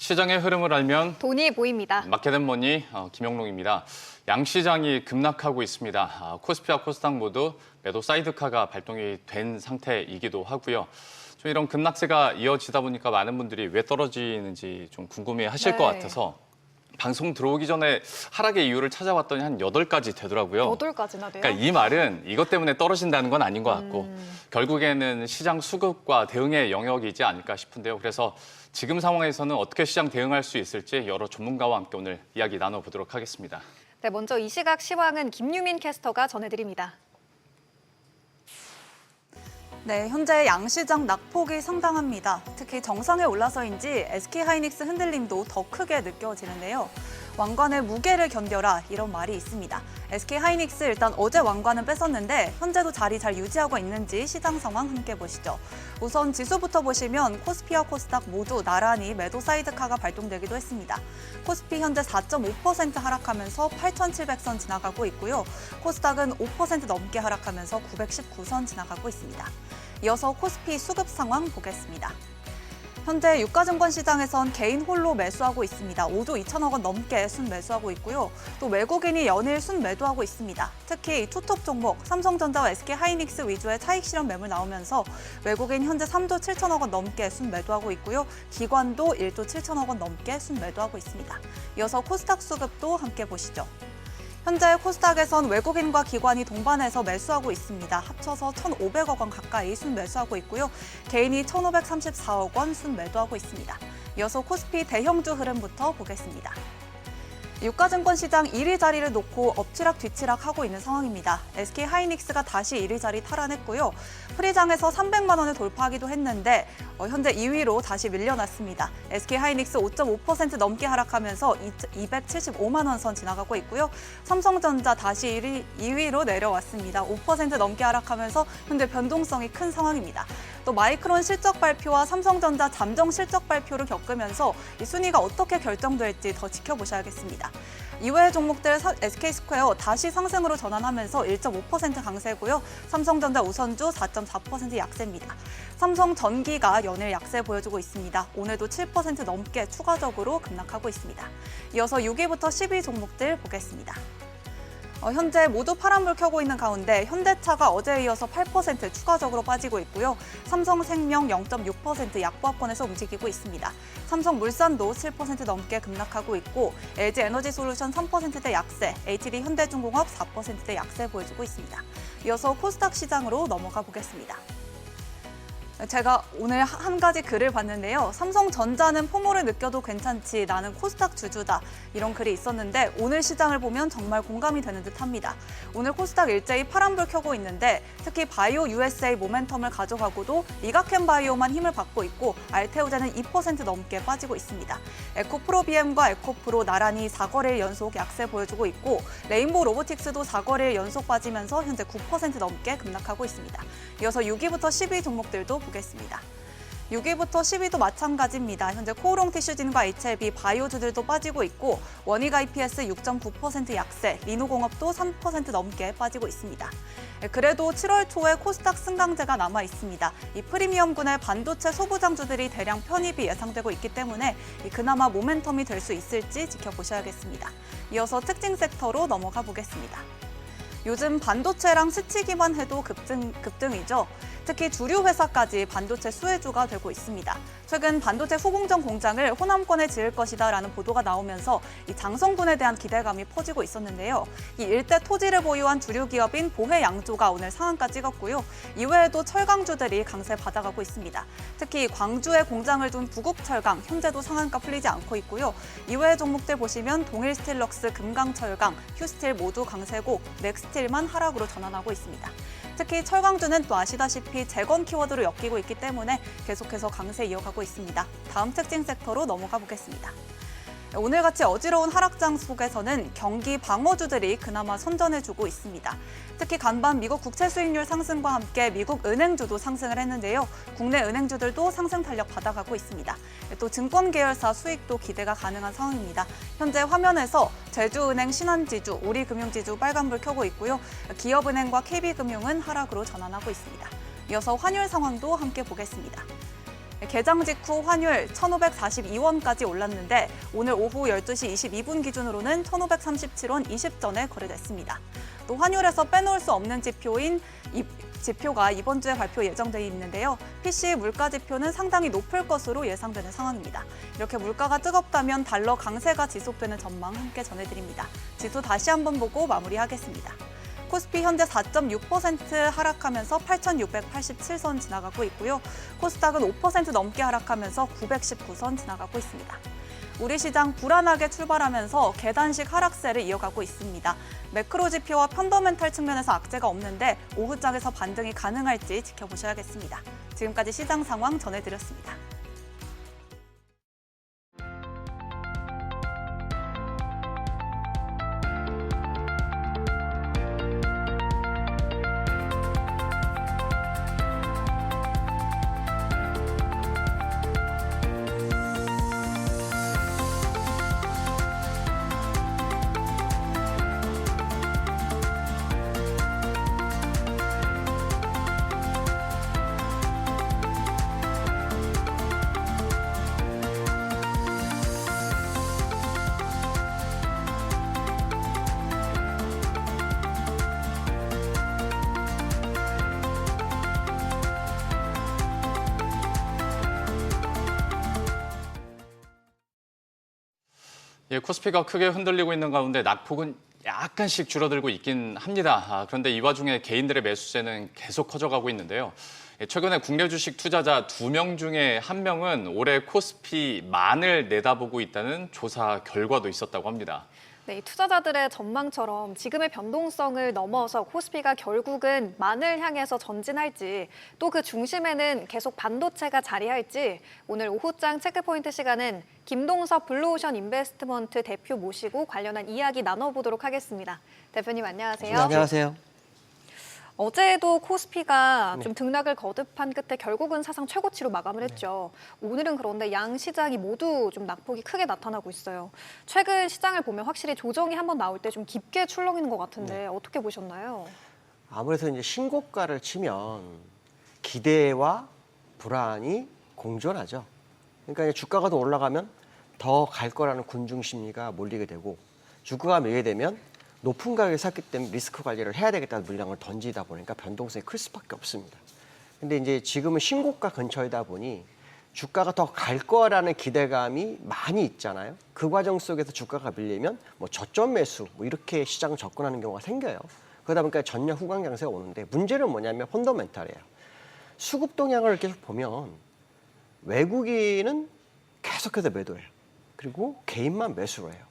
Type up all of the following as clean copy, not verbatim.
시장의 흐름을 알면 돈이 보입니다. 마켓앤머니 김영롱입니다. 양시장이 급락하고 있습니다. 코스피와 코스닥 모두 매도 사이드카가 발동이 된 상태이기도 하고요. 좀 이런 급락세가 이어지다 보니까 많은 분들이 왜 떨어지는지 좀 궁금해하실 것 같아서 방송 들어오기 전에 하락의 이유를 찾아봤더니 한 8가지 되더라고요. 8가지나 돼요? 그러니까 이 말은 이것 때문에 떨어진다는 건 아닌 것 같고 결국에는 시장 수급과 대응의 영역이지 않을까 싶은데요. 그래서 지금 상황에서는 어떻게 시장 대응할 수 있을지 여러 전문가와 함께 오늘 이야기 나눠보도록 하겠습니다. 네, 먼저 이 시각 시황은 김유민 캐스터가 전해드립니다. 네, 현재 양시장 낙폭이 상당합니다. 특히 정상에 올라서인지 SK하이닉스 흔들림도 더 크게 느껴지는데요. 왕관의 무게를 견뎌라 이런 말이 있습니다. SK하이닉스 일단 어제 왕관은 뺐었는데 현재도 자리 잘 유지하고 있는지 시장 상황 함께 보시죠. 우선 지수부터 보시면 코스피와 코스닥 모두 나란히 매도 사이드카가 발동되기도 했습니다. 코스피 현재 4.5% 하락하면서 8,700선 지나가고 있고요. 코스닥은 5% 넘게 하락하면서 919선 지나가고 있습니다. 이어서 코스피 수급 상황 보겠습니다. 현재 유가증권 시장에선 개인 홀로 매수하고 있습니다. 5조 2천억 원 넘게 순매수하고 있고요. 또 외국인이 연일 순매도하고 있습니다. 특히 이 투톱 종목 삼성전자와 SK하이닉스 위주의 차익 실현 매물 나오면서 외국인 현재 3조 7천억 원 넘게 순매도하고 있고요. 기관도 1조 7천억 원 넘게 순매도하고 있습니다. 이어서 코스닥 수급도 함께 보시죠. 현재 코스닥에선 외국인과 기관이 동반해서 매수하고 있습니다. 합쳐서 1,500억 원 가까이 순매수하고 있고요. 개인이 1,534억 원 순매도하고 있습니다. 이어서 코스피 대형주 흐름부터 보겠습니다. 유가증권 시장 1위 자리를 놓고 엎치락 뒤치락 하고 있는 상황입니다. SK하이닉스가 다시 1위 자리 탈환했고요. 프리장에서 300만 원을 돌파하기도 했는데 현재 2위로 다시 밀려났습니다. SK하이닉스 5.5% 넘게 하락하면서 275만 원 선 지나가고 있고요. 삼성전자 다시 2위로 내려왔습니다. 5% 넘게 하락하면서 현재 변동성이 큰 상황입니다. 또 마이크론 실적 발표와 삼성전자 잠정 실적 발표를 겪으면서 이 순위가 어떻게 결정될지 더 지켜보셔야겠습니다. 이외의 종목들 SK스퀘어 다시 상승으로 전환하면서 1.5% 강세고요. 삼성전자 우선주 4.4% 약세입니다. 삼성전기가 연일 약세 보여주고 있습니다. 오늘도 7% 넘게 추가적으로 급락하고 있습니다. 이어서 6위부터 10위 종목들 보겠습니다. 현재 모두 파란불 켜고 있는 가운데 현대차가 어제에 이어서 8% 추가적으로 빠지고 있고요. 삼성생명 0.6% 약보합권에서 움직이고 있습니다. 삼성물산도 7% 넘게 급락하고 있고 LG에너지솔루션 3%대 약세, HD현대중공업 4%대 약세 보여주고 있습니다. 이어서 코스닥 시장으로 넘어가 보겠습니다. 제가 오늘 한 가지 글을 봤는데요. 삼성전자는 포모를 느껴도 괜찮지 나는 코스닥 주주다 이런 글이 있었는데 오늘 시장을 보면 정말 공감이 되는 듯합니다. 오늘 코스닥 일제히 파란불 켜고 있는데 특히 바이오 USA 모멘텀을 가져가고도 이가캠 바이오만 힘을 받고 있고 알테오제는 2% 넘게 빠지고 있습니다. 에코프로비엠과 에코프로 나란히 4거래일 연속 약세 보여주고 있고 레인보우 로보틱스도 4거래일 연속 빠지면서 현재 9% 넘게 급락하고 있습니다. 이어서 6위부터 10위 종목들도 보겠습니다. 6위부터 10위도 마찬가지입니다. 현재 코오롱 티슈진과 HLB 바이오주들도 빠지고 있고 원익 IPS 6.9% 약세, 리누공업도 3% 넘게 빠지고 있습니다. 그래도 7월 초에 코스닥 승강제가 남아 있습니다. 이 프리미엄군의 반도체 소부장주들이 대량 편입이 예상되고 있기 때문에 그나마 모멘텀이 될 수 있을지 지켜보셔야겠습니다. 이어서 특징 섹터로 넘어가 보겠습니다. 요즘 반도체랑 스치기만 해도 급등이죠. 특히 주류 회사까지 반도체 수혜주가 되고 있습니다. 최근 반도체 후공정 공장을 호남권에 지을 것이다라는 보도가 나오면서 이 장성군에 대한 기대감이 퍼지고 있었는데요. 이 일대 토지를 보유한 주류 기업인 보혜양조가 오늘 상한가 찍었고요. 이외에도 철강주들이 강세 받아가고 있습니다. 특히 광주에 공장을 둔 부국철강 현재도 상한가 풀리지 않고 있고요. 이외의 종목들 보시면 동일스틸럭스, 금강철강, 휴스틸 모두 강세고 넥스틸만 하락으로 전환하고 있습니다. 특히 철강주는 또 아시다시피 재건 키워드로 엮이고 있기 때문에 계속해서 강세 이어가고 있습니다. 다음 특징 섹터로 넘어가 보겠습니다. 오늘같이 어지러운 하락장 속에서는 경기 방어주들이 그나마 선전해주고 있습니다. 특히 간밤 미국 국채 수익률 상승과 함께 미국 은행주도 상승을 했는데요. 국내 은행주들도 상승 탄력 받아가고 있습니다. 또 증권 계열사 수익도 기대가 가능한 상황입니다. 현재 화면에서 제주은행, 신한지주, 우리금융지주 빨간불 켜고 있고요. 기업은행과 KB금융은 하락으로 전환하고 있습니다. 이어서 환율 상황도 함께 보겠습니다. 개장 직후 환율 1,542원까지 올랐는데 오늘 오후 12시 22분 기준으로는 1,537원 20전에 거래됐습니다. 또 환율에서 빼놓을 수 없는 지표가 이번 주에 발표 예정돼 있는데요. PCE 물가 지표는 상당히 높을 것으로 예상되는 상황입니다. 이렇게 물가가 뜨겁다면 달러 강세가 지속되는 전망 함께 전해드립니다. 지수 다시 한번 보고 마무리하겠습니다. 코스피 현재 4.6% 하락하면서 8,687선 지나가고 있고요. 코스닥은 5% 넘게 하락하면서 919선 지나가고 있습니다. 우리 시장 불안하게 출발하면서 계단식 하락세를 이어가고 있습니다. 매크로 지표와 펀더멘탈 측면에서 악재가 없는데 오후장에서 반등이 가능할지 지켜보셔야겠습니다. 지금까지 시장 상황 전해드렸습니다. 예, 코스피가 크게 흔들리고 있는 가운데 낙폭은 약간씩 줄어들고 있긴 합니다. 그런데 이 와중에 개인들의 매수세는 계속 커져가고 있는데요. 최근에 국내 주식 투자자 2명 중에 1명은 올해 코스피 만을 내다보고 있다는 조사 결과도 있었다고 합니다. 네, 이 투자자들의 전망처럼 지금의 변동성을 넘어서 코스피가 결국은 만을 향해서 전진할지 또 그 중심에는 계속 반도체가 자리할지 오늘 오후장 체크포인트 시간은 김동섭 블루오션 인베스트먼트 대표 모시고 관련한 이야기 나눠보도록 하겠습니다. 대표님 안녕하세요. 네, 안녕하세요. 어제도 코스피가 좀 등락을 거듭한 끝에 결국은 사상 최고치로 마감을 했죠. 오늘은 그런데 양 시장이 모두 좀 낙폭이 크게 나타나고 있어요. 최근 시장을 보면 확실히 조정이 한번 나올 때 좀 깊게 출렁이는 것 같은데 어떻게 보셨나요? 아무래도 이제 신고가를 치면 기대와 불안이 공존하죠. 그러니까 이제 주가가 더 올라가면 더 갈 거라는 군중 심리가 몰리게 되고 주가가 밀게 되면 높은 가격에 샀기 때문에 리스크 관리를 해야 되겠다는 물량을 던지다 보니까 변동성이 클 수밖에 없습니다. 근데 이제 지금은 신고가 근처이다 보니 주가가 더 갈 거라는 기대감이 많이 있잖아요. 그 과정 속에서 주가가 밀리면 뭐 저점 매수 뭐 이렇게 시장을 접근하는 경우가 생겨요. 그러다 보니까 전략 후광 장세가 오는데 문제는 뭐냐면 펀더멘탈이에요. 수급 동향을 계속 보면 외국인은 계속해서 매도해요. 그리고 개인만 매수를 해요.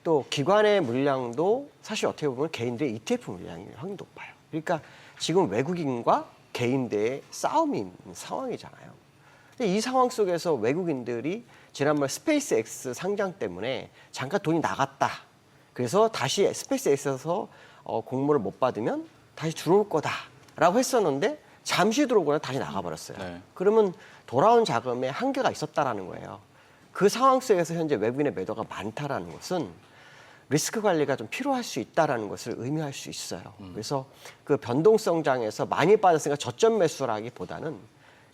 또 기관의 물량도 사실 어떻게 보면 개인들의 ETF 물량이 확 높아요. 그러니까 지금 외국인과 개인들의 싸움이 있는 상황이잖아요. 근데 이 상황 속에서 외국인들이 지난번 스페이스 X 상장 때문에 잠깐 돈이 나갔다. 그래서 다시 스페이스 X에서 공모를 못 받으면 다시 들어올 거다라고 했었는데 잠시 들어오거나 다시 나가버렸어요. 네. 그러면 돌아온 자금에 한계가 있었다라는 거예요. 그 상황 속에서 현재 외국인의 매도가 많다라는 것은 리스크 관리가 좀 필요할 수 있다는 것을 의미할 수 있어요. 그래서 그 변동성장에서 많이 빠졌으니까 저점 매수라기보다는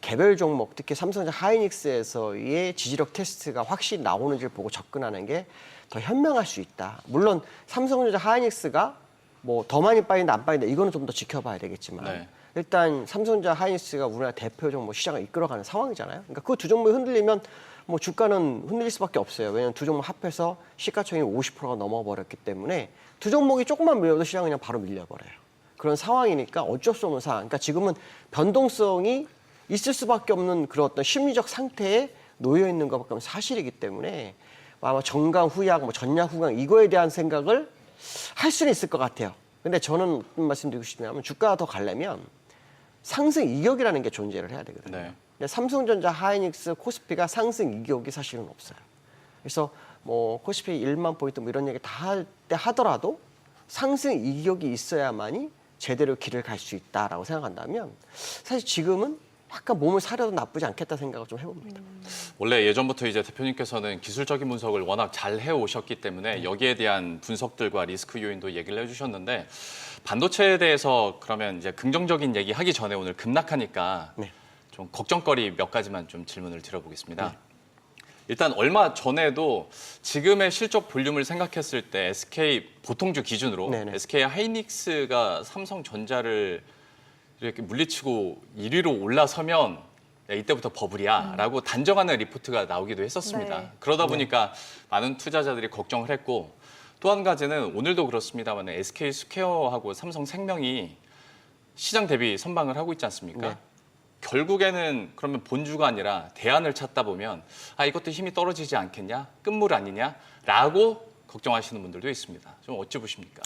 개별 종목, 특히 삼성전자 하이닉스에서의 지지력 테스트가 확실히 나오는지를 보고 접근하는 게 더 현명할 수 있다. 물론 삼성전자 하이닉스가 뭐 더 많이 빠진다 안 빠진다 이거는 좀 더 지켜봐야 되겠지만 네. 일단 삼성전자 하이닉스가 우리나라 대표 종목 시장을 이끌어가는 상황이잖아요. 그러니까 그 두 종목이 흔들리면 뭐 주가는 흔들릴 수밖에 없어요. 왜냐하면 두 종목 합해서 시가총액 50%가 넘어버렸기 때문에 두 종목이 조금만 밀려도 시장은 그냥 바로 밀려버려요. 그런 상황이니까 어쩔 수 없는 상황. 그러니까 지금은 변동성이 있을 수밖에 없는 그런 어떤 심리적 상태에 놓여 있는 것밖에 없는 사실이기 때문에 아마 정강 후약, 뭐 전략 후강 이거에 대한 생각을 할 수는 있을 것 같아요. 근데 저는 어떤 말씀드리고 싶냐면 주가가 더 가려면 상승 이격이라는 게 존재를 해야 되거든요. 네. 근데 삼성전자, 하이닉스, 코스피가 상승 이격이 사실은 없어요. 그래서 뭐 코스피 1만 포인트 뭐 이런 얘기 다 할 때 하더라도 상승 이격이 있어야만이 제대로 길을 갈 수 있다라고 생각한다면 사실 지금은 약간 몸을 사려도 나쁘지 않겠다 생각을 좀 해봅니다. 원래 예전부터 이제 대표님께서는 기술적인 분석을 워낙 잘 해오셨기 때문에 여기에 대한 분석들과 리스크 요인도 얘기를 해주셨는데 반도체에 대해서 그러면 이제 긍정적인 얘기 하기 전에 오늘 급락하니까 네. 좀 걱정거리 몇 가지만 좀 질문을 드려보겠습니다. 일단 얼마 전에도 지금의 실적 볼륨을 생각했을 때 SK 보통주 기준으로 네네. SK 하이닉스가 삼성전자를 이렇게 물리치고 1위로 올라서면 야, 이때부터 버블이야라고 단정하는 리포트가 나오기도 했었습니다. 네. 그러다 보니까 많은 투자자들이 걱정을 했고 또 한 가지는 오늘도 그렇습니다만 SK 스퀘어하고 삼성생명이 시장 대비 선방을 하고 있지 않습니까? 네. 결국에는 그러면 본주가 아니라 대안을 찾다 보면 아 이것도 힘이 떨어지지 않겠냐? 끝물 아니냐라고 걱정하시는 분들도 있습니다. 좀 어찌 보십니까?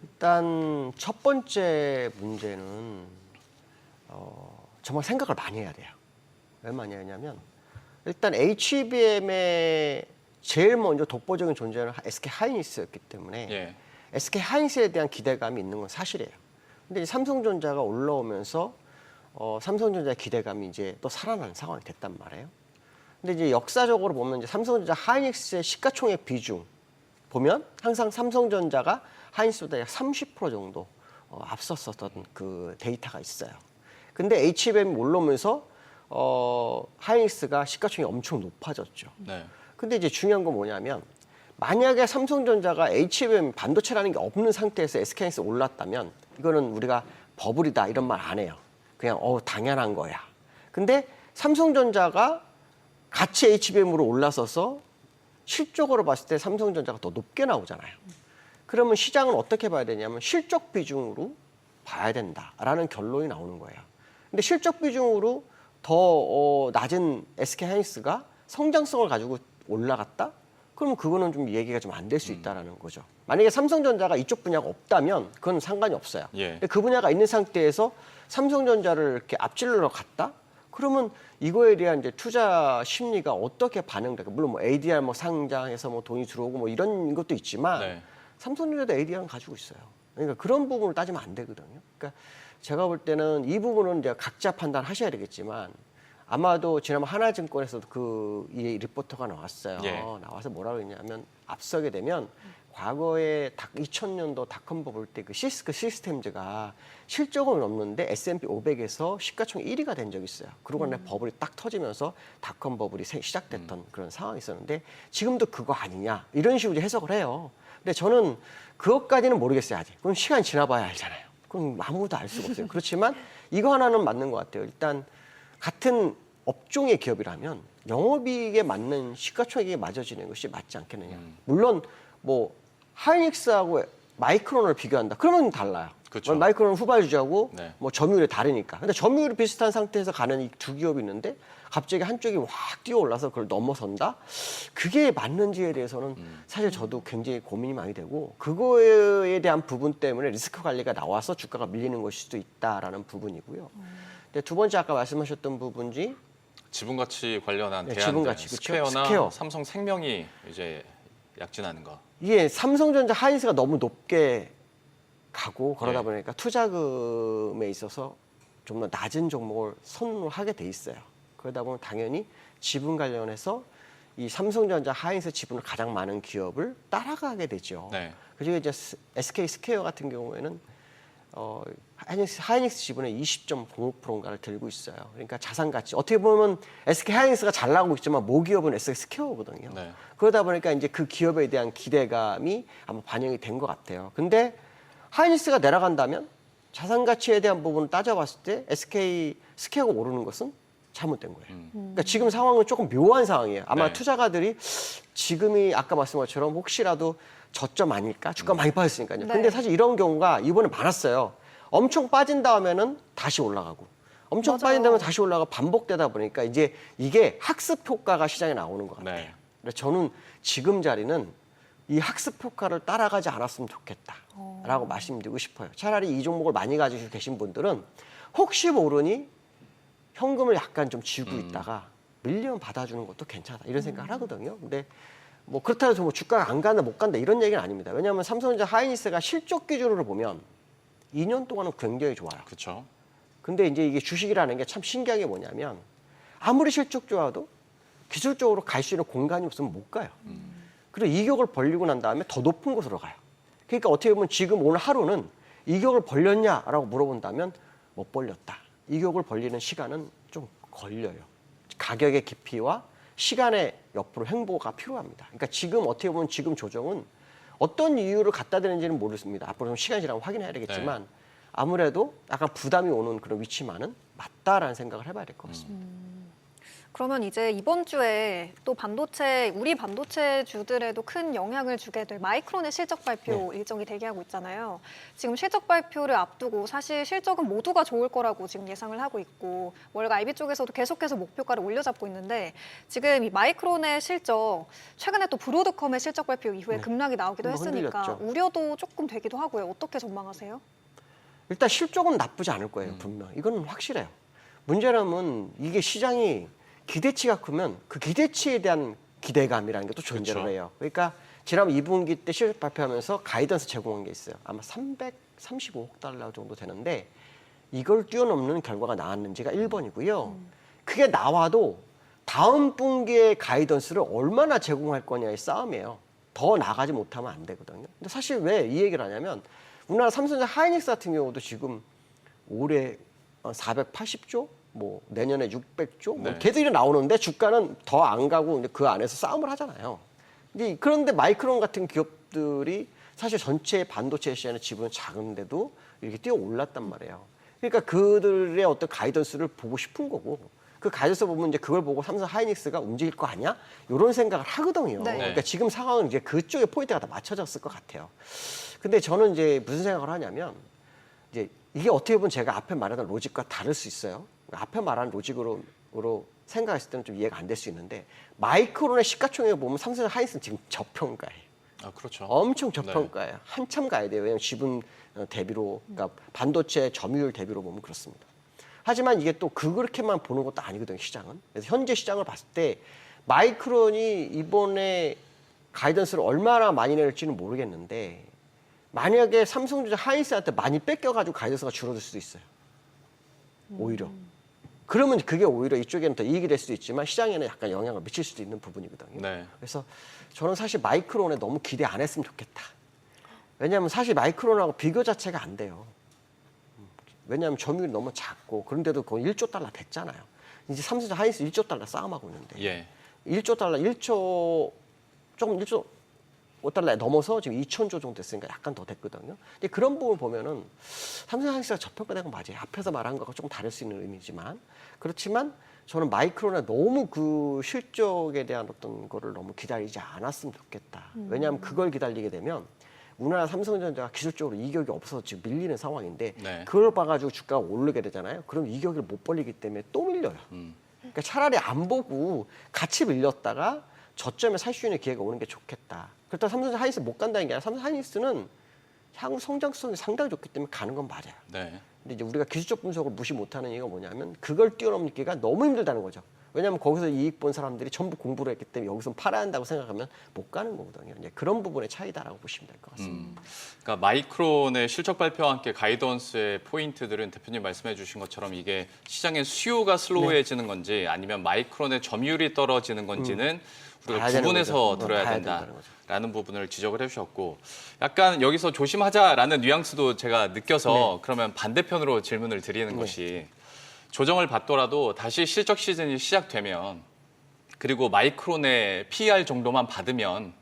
일단 첫 번째 문제는 정말 생각을 많이 해야 돼요. 왜 많이 하냐면 일단 HBM의 제일 먼저 독보적인 존재는 SK 하이닉스였기 때문에 예. SK 하이닉스에 대한 기대감이 있는 건 사실이에요. 근데 이제 삼성전자가 올라오면서 삼성전자의 기대감이 이제 또 살아나는 상황이 됐단 말이에요. 근데 이제 역사적으로 보면 이제 삼성전자 하이닉스의 시가총액 비중 보면 항상 삼성전자가 하이닉스보다 약 30% 정도 앞섰었던 그 데이터가 있어요. 근데 HBM이 올라오면서 하이닉스가 시가총액이 엄청 높아졌죠. 네. 근데 이제 중요한 건 뭐냐면 만약에 삼성전자가 HBM 반도체라는 게 없는 상태에서 SK하이닉스 올랐다면 이거는 우리가 버블이다 이런 말 안 해요. 그냥 당연한 거야. 근데 삼성전자가 같이 HBM으로 올라서서 실적으로 봤을 때 삼성전자가 더 높게 나오잖아요. 그러면 시장은 어떻게 봐야 되냐면 실적 비중으로 봐야 된다라는 결론이 나오는 거예요. 근데 실적 비중으로 더 낮은 SK하이닉스가 성장성을 가지고 올라갔다? 그러면 그거는 좀 얘기가 좀 안 될 수 있다라는 거죠. 만약에 삼성전자가 이쪽 분야가 없다면 그건 상관이 없어요. 예. 근데 그 분야가 있는 상태에서 삼성전자를 이렇게 앞질러 갔다? 그러면 이거에 대한 이제 투자 심리가 어떻게 반영될까? 물론 뭐 ADR 뭐 상장해서 뭐 돈이 들어오고 뭐 이런 것도 있지만 네. 삼성전자도 ADR은 가지고 있어요. 그러니까 그런 부분을 따지면 안 되거든요. 그러니까 제가 볼 때는 이 부분은 이제 각자 판단하셔야 되겠지만 아마도 지난번 하나증권에서도 이 리포터가 나왔어요. 예. 나와서 뭐라고 했냐면 앞서게 되면 과거에 2000년도 닷컴 버블 때 그 시스크 시스템즈가 실적은 없는데 S&P 500에서 시가총액 1위가 된 적이 있어요. 그러고 난 버블이 딱 터지면서 닷컴 버블이 시작됐던 그런 상황이 있었는데 지금도 그거 아니냐 이런 식으로 해석을 해요. 근데 저는 그것까지는 모르겠어요 아직. 그럼 시간이 지나봐야 알잖아요. 그럼 아무도 알 수가 없어요. 그렇지만 이거 하나는 맞는 것 같아요. 일단 같은 업종의 기업이라면 영업이익에 맞는 시가총액이 맞아지는 것이 맞지 않겠느냐. 물론 뭐 하이닉스하고 마이크론을 비교한다. 그러면 달라요. 그렇죠. 마이크론은 후발주자고 네. 뭐 점유율이 다르니까. 근데 점유율이 비슷한 상태에서 가는 이 두 기업이 있는데 갑자기 한쪽이 확 뛰어올라서 그걸 넘어선다? 그게 맞는지에 대해서는 사실 저도 굉장히 고민이 많이 되고 그거에 대한 부분 때문에 리스크 관리가 나와서 주가가 밀리는 것일 수도 있다라는 부분이고요. 근데 두 번째 아까 말씀하셨던 부분이 지분가치 관련한 네, 대안들, 지분가치, 그쵸? 스퀘어나 스퀘어. 삼성생명이 이제 약진하는 거. 이게 삼성전자 하이닉스가 너무 높게 가고 그러다 예. 보니까 투자금에 있어서 좀 더 낮은 종목을 선호를 하게 돼 있어요. 그러다 보면 당연히 지분 관련해서 이 삼성전자 하이닉스 지분을 가장 많은 기업을 따라가게 되죠. 네. 그리고 이제 SK 스퀘어 같은 경우에는 하이닉스 지분의 20.05%인가를 들고 있어요. 그러니까 자산 가치. 어떻게 보면 SK 하이닉스가 잘 나가고 있지만 모기업은 SK 스퀘어거든요. 네. 그러다 보니까 이제 그 기업에 대한 기대감이 아마 반영이 된 것 같아요. 근데 하이닉스가 내려간다면 자산 가치에 대한 부분을 따져봤을 때 SK 스퀘어가 오르는 것은 잘못된 거예요. 그러니까 지금 상황은 조금 묘한 상황이에요. 아마 네. 투자가들이 지금이 아까 말씀한 것처럼 혹시라도 저점 아닐까? 주가 많이 빠졌으니까요. 네. 근데 사실 이런 경우가 이번에 많았어요. 엄청 빠진 다음에는 다시 올라가고 엄청 맞아요. 빠진 다음에 다시 올라가 반복되다 보니까 이제 이게 학습 효과가 시장에 나오는 것 같아요. 네. 그래서 저는 지금 자리는 이 학습 효과를 따라가지 않았으면 좋겠다라고 말씀드리고 싶어요. 차라리 이 종목을 많이 가지고 계신 분들은 혹시 모르니 현금을 약간 좀 쥐고 있다가 밀리면 받아주는 것도 괜찮다 이런 생각을 하거든요. 근데 뭐 그렇다고 해서 뭐 주가가 안 간다 못 간다 이런 얘기는 아닙니다. 왜냐하면 삼성전자 하이닉스가 실적 기준으로 보면 2년 동안은 굉장히 좋아요. 그렇죠. 근데 이제 이게 주식이라는 게 참 신기한 게 뭐냐면 아무리 실적 좋아도 기술적으로 갈 수 있는 공간이 없으면 못 가요. 그리고 이격을 벌리고 난 다음에 더 높은 곳으로 가요. 그러니까 어떻게 보면 지금 오늘 하루는 이격을 벌렸냐라고 물어본다면 못 벌렸다. 이격을 벌리는 시간은 좀 걸려요. 가격의 깊이와 시간의 옆으로 횡보가 필요합니다. 그러니까 지금 어떻게 보면 지금 조정은 어떤 이유를 갖다 대는지는 모르겠습니다. 앞으로 좀 시간 지나면 확인해야 되겠지만 아무래도 약간 부담이 오는 그런 위치만은 맞다라는 생각을 해봐야 될 것 같습니다. 그러면 이제 이번 주에 또 우리 반도체 주들에도 큰 영향을 주게 될 마이크론의 실적 발표 일정이 대기하고 있잖아요. 지금 실적 발표를 앞두고 사실 실적은 모두가 좋을 거라고 지금 예상을 하고 있고 월가 IB 쪽에서도 계속해서 목표가를 올려잡고 있는데 지금 이 마이크론의 실적 최근에 또 브로드컴의 실적 발표 이후에 급락이 나오기도 한번 했으니까 흔들렸죠. 우려도 조금 되기도 하고요. 어떻게 전망하세요? 일단 실적은 나쁘지 않을 거예요, 분명. 이건 확실해요. 문제는 이게 시장이 기대치가 크면 그 기대치에 대한 기대감이라는 게 또 존재를 그렇죠. 해요. 그러니까 지난번 2분기 때 실적 발표하면서 가이던스 제공한 게 있어요. 아마 335억 달러 정도 되는데 이걸 뛰어넘는 결과가 나왔는지가 1번이고요. 그게 나와도 다음 분기의 가이던스를 얼마나 제공할 거냐의 싸움이에요. 더 나가지 못하면 안 되거든요. 근데 사실 왜 이 얘기를 하냐면 우리나라 삼성전자 하이닉스 같은 경우도 지금 올해 480조? 뭐 내년에 600조? 뭐 네. 걔들이 나오는데 주가는 더 안 가고 이제 그 안에서 싸움을 하잖아요. 그런데 마이크론 같은 기업들이 사실 전체 반도체 시장의 지분은 작은데도 이렇게 뛰어 올랐단 말이에요. 그러니까 그들의 어떤 가이던스를 보고 싶은 거고 그 가이던스 보면 이제 그걸 보고 삼성 하이닉스가 움직일 거 아니야? 이런 생각을 하거든요. 네. 그러니까 지금 상황은 이제 그쪽에 포인트가 다 맞춰졌을 것 같아요. 근데 저는 이제 무슨 생각을 하냐면 이제 이게 어떻게 보면 제가 앞에 말하던 로직과 다를 수 있어요. 앞에 말한 로직으로 생각했을 때는 좀 이해가 안 될 수 있는데 마이크론의 시가총액을 보면 삼성 하이닉스는 지금 저평가예요. 아, 그렇죠. 엄청 저평가예요. 한참 가야 돼요. 왜냐하면 지분 대비로, 그러니까 반도체 점유율 대비로 보면 그렇습니다. 하지만 이게 또 그렇게만 보는 것도 아니거든요, 시장은. 그래서 현재 시장을 봤을 때 마이크론이 이번에 가이던스를 얼마나 많이 낼지는 모르겠는데 만약에 삼성전자 하이닉스한테 많이 뺏겨가지고 가이던스가 줄어들 수도 있어요. 오히려. 그러면 그게 오히려 이쪽에는 더 이익이 될 수도 있지만 시장에는 약간 영향을 미칠 수도 있는 부분이거든요. 네. 그래서 저는 사실 마이크론에 너무 기대 안 했으면 좋겠다. 왜냐하면 사실 마이크론하고 비교 자체가 안 돼요. 왜냐하면 점유율이 너무 작고 그런데도 거의 1조 달러 됐잖아요. 이제 삼성전자 하이닉스 1조 달러 싸움하고 있는데 예. 1조 달러, 1조 5달러에 넘어서 지금 2천조 정도 됐으니까 약간 더 됐거든요. 근데 그런 부분을 보면은 삼성 하이닉스가 저평가된 건 맞아요. 앞에서 말한 거가 조금 다를 수 있는 의미지만 그렇지만 저는 마이크론에 너무 그 실적에 대한 어떤 거를 너무 기다리지 않았으면 좋겠다. 왜냐하면 그걸 기다리게 되면 우리나라 삼성전자가 기술적으로 이격이 없어서 지금 밀리는 상황인데 네. 그걸 봐가지고 주가가 오르게 되잖아요. 그럼 이격을 못 벌리기 때문에 또 밀려요. 그러니까 차라리 안 보고 같이 밀렸다가 저점에 살 수 있는 기회가 오는 게 좋겠다. 그렇다고 삼성전자 하이닉스 못 간다는 게 아니라 삼성 하이닉스는 향후 성장성이 상당히 좋기 때문에 가는 건 맞아요. 네. 근데 이제 우리가 기술적 분석을 무시 못하는 이유가 뭐냐면 그걸 뛰어넘기가 너무 힘들다는 거죠. 왜냐하면 거기서 이익 본 사람들이 전부 공부를 했기 때문에 여기서 팔아야 한다고 생각하면 못 가는 거거든요. 이제 그런 부분의 차이다라고 보시면 될 것 같습니다. 그러니까 마이크론의 실적 발표와 함께 가이던스의 포인트들은 대표님 말씀해 주신 것처럼 이게 시장의 수요가 슬로우해지는 건지 아니면 마이크론의 점유율이 떨어지는 건지는 우리가 봐야 되는 구분해서 거죠. 들어야 봐야 된다는 된다라는 부분을 지적을 해주셨고 약간 여기서 조심하자라는 뉘앙스도 제가 느껴서 그러면 반대편으로 질문을 드리는 것이 조정을 받더라도 다시 실적 시즌이 시작되면 그리고 마이크론의 PER 정도만 받으면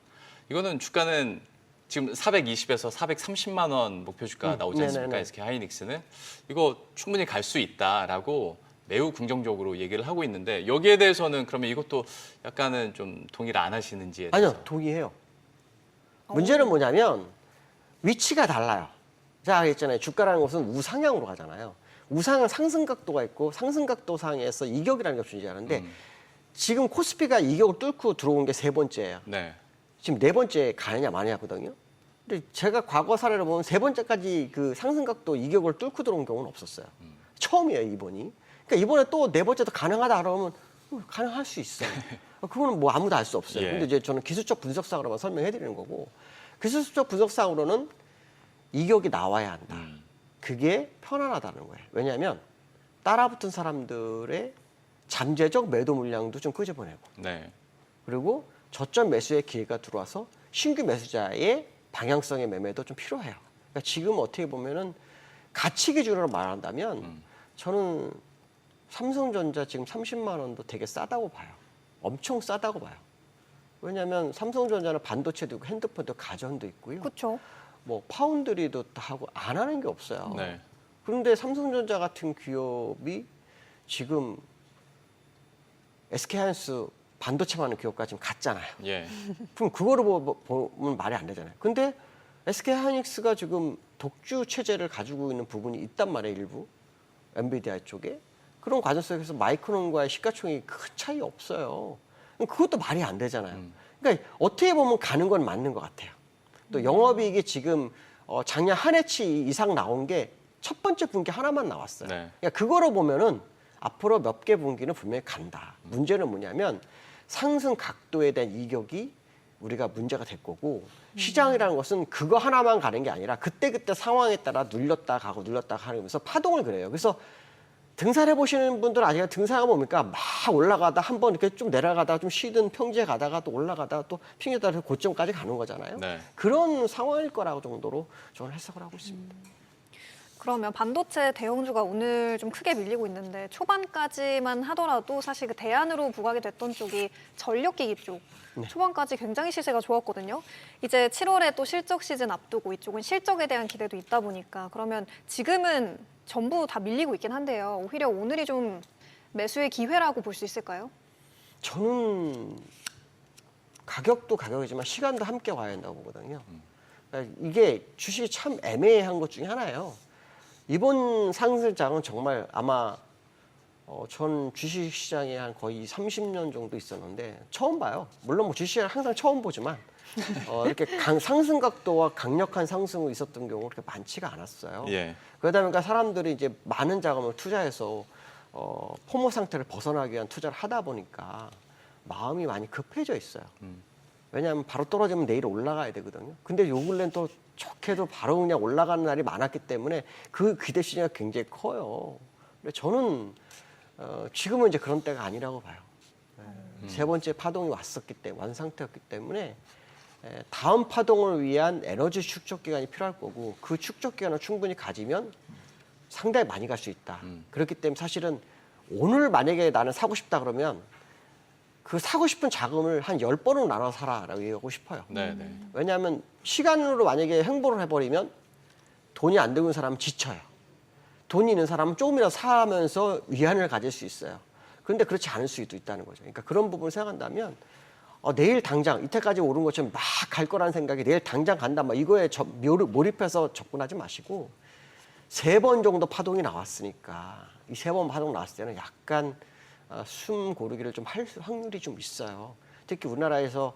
이거는 주가는 지금 420에서 430만 원 목표 주가 나오지 않습니까? 네네네. SK 하이닉스는 이거 충분히 갈 수 있다라고 매우 긍정적으로 얘기를 하고 있는데 여기에 대해서는 그러면 이것도 약간은 좀 동의를 안 하시는지에 대해서. 아니요, 동의해요. 문제는 뭐냐면 위치가 달라요. 제가 했잖아요. 주가라는 것은 우상향으로 가잖아요. 우상은 상승각도가 있고 상승각도상에서 이격이라는 게 존재하는데 지금 코스피가 이격을 뚫고 들어온 게 세 번째예요. 네. 지금 네 번째 가느냐 마느냐거든요. 근데 제가 과거 사례를 보면 세 번째까지 그 상승각도 이격을 뚫고 들어온 경우는 없었어요. 처음이에요, 이번이. 그러니까 이번에 또 네 번째도 가능하다 그러면 가능할 수 있어요. 그거는 뭐 아무도 알 수 없어요. 예. 근데 이제 저는 기술적 분석상으로만 설명해 드리는 거고 기술적 분석상으로는 이격이 나와야 한다. 그게 편안하다는 거예요. 왜냐하면 따라붙은 사람들의 잠재적 매도 물량도 좀 끄집어내고 네. 그리고 저점 매수의 기회가 들어와서 신규 매수자의 방향성의 매매도 좀 필요해요. 그러니까 지금 어떻게 보면은 가치 기준으로 말한다면 저는 삼성전자 지금 30만 원도 되게 싸다고 봐요. 엄청 싸다고 봐요. 왜냐하면 삼성전자는 반도체도 있고 핸드폰도 가전도 있고요. 그렇죠. 뭐 파운드리도 다 하고 안 하는 게 없어요. 네. 그런데 삼성전자 같은 기업이 지금 SK하이닉스 반도체만 하는 기업까지 지금 갔잖아요. 예. 그럼 그거를 보면 말이 안 되잖아요. 근데 SK하이닉스가 지금 독주 체제를 가지고 있는 부분이 있단 말이에요, 일부. 엔비디아 쪽에. 그런 과정 속에서 마이크론과의 시가총액이 큰 차이 없어요. 그럼 그것도 말이 안 되잖아요. 그러니까 어떻게 보면 가는 건 맞는 것 같아요. 또 영업이익이 지금 작년 한 해치 이상 나온 게 첫 번째 분기 하나만 나왔어요. 네. 그러니까 그거로 보면은 앞으로 몇 개 분기는 분명히 간다. 문제는 뭐냐면 상승 각도에 대한 이격이 우리가 문제가 될 거고 시장이라는 것은 그거 하나만 가는 게 아니라 그때그때 상황에 따라 눌렸다 가고 눌렸다 가면서 파동을 그려요. 그래서 등산해 보시는 분들은 아직 등산하면 뭡니까? 막 올라가다 한번 이렇게 좀 내려가다가 좀 쉬든 평지에 가다가 또 올라가다가 또 평지에 따라서 고점까지 가는 거잖아요. 네. 그런 상황일 거라고 정도로 저는 해석을 하고 있습니다. 그러면 반도체 대형주가 오늘 좀 크게 밀리고 있는데 초반까지만 하더라도 사실 그 대안으로 부각이 됐던 쪽이 전력기기 쪽. 초반까지 굉장히 시세가 좋았거든요. 이제 7월에 또 실적 시즌 앞두고 이쪽은 실적에 대한 기대도 있다 보니까 그러면 지금은 전부 다 밀리고 있긴 한데요. 오히려 오늘이 좀 매수의 기회라고 볼 수 있을까요? 저는 가격도 가격이지만 시간도 함께 와야 한다고 보거든요. 그러니까 이게 주식이 참 애매한 것 중에 하나예요. 이번 상승장은 정말 아마 전 주식시장에 한 거의 30년 정도 있었는데 처음 봐요. 물론 뭐 주식시장 항상 처음 보지만 이렇게 상승 각도와 강력한 상승이 있었던 경우가 그렇게 많지가 않았어요. 예. 그러다 보니까 사람들이 이제 많은 자금을 투자해서 포모 상태를 벗어나기 위한 투자를 하다 보니까 마음이 많이 급해져 있어요. 왜냐하면 바로 떨어지면 내일 올라가야 되거든요. 근데 요 근래는 또 좋게도 바로 그냥 올라가는 날이 많았기 때문에 그 기대 시장이 굉장히 커요. 근데 저는 지금은 이제 그런 때가 아니라고 봐요. 세 번째 파동이 왔었기 때문에 완 상태였기 때문에 다음 파동을 위한 에너지 축적 기간이 필요할 거고 그 축적 기간을 충분히 가지면 상당히 많이 갈 수 있다. 그렇기 때문에 사실은 오늘 만약에 나는 사고 싶다 그러면 그 사고 싶은 자금을 한 10번으로 나눠 사라라고 얘기하고 싶어요. 네, 네. 왜냐하면 시간으로 만약에 행보를 해버리면 돈이 안 되는 사람은 지쳐요. 돈이 있는 사람은 조금이라도 사면서 위안을 가질 수 있어요. 그런데 그렇지 않을 수도 있다는 거죠. 그러니까 그런 부분을 생각한다면 내일 당장 이때까지 오른 것처럼 막 갈 거라는 생각이 내일 당장 간다. 막 이거에 몰입해서 접근하지 마시고 3번 정도 파동이 나왔으니까 이 3번 파동 나왔을 때는 약간 숨 고르기를 좀 할 확률이 좀 있어요. 특히 우리나라에서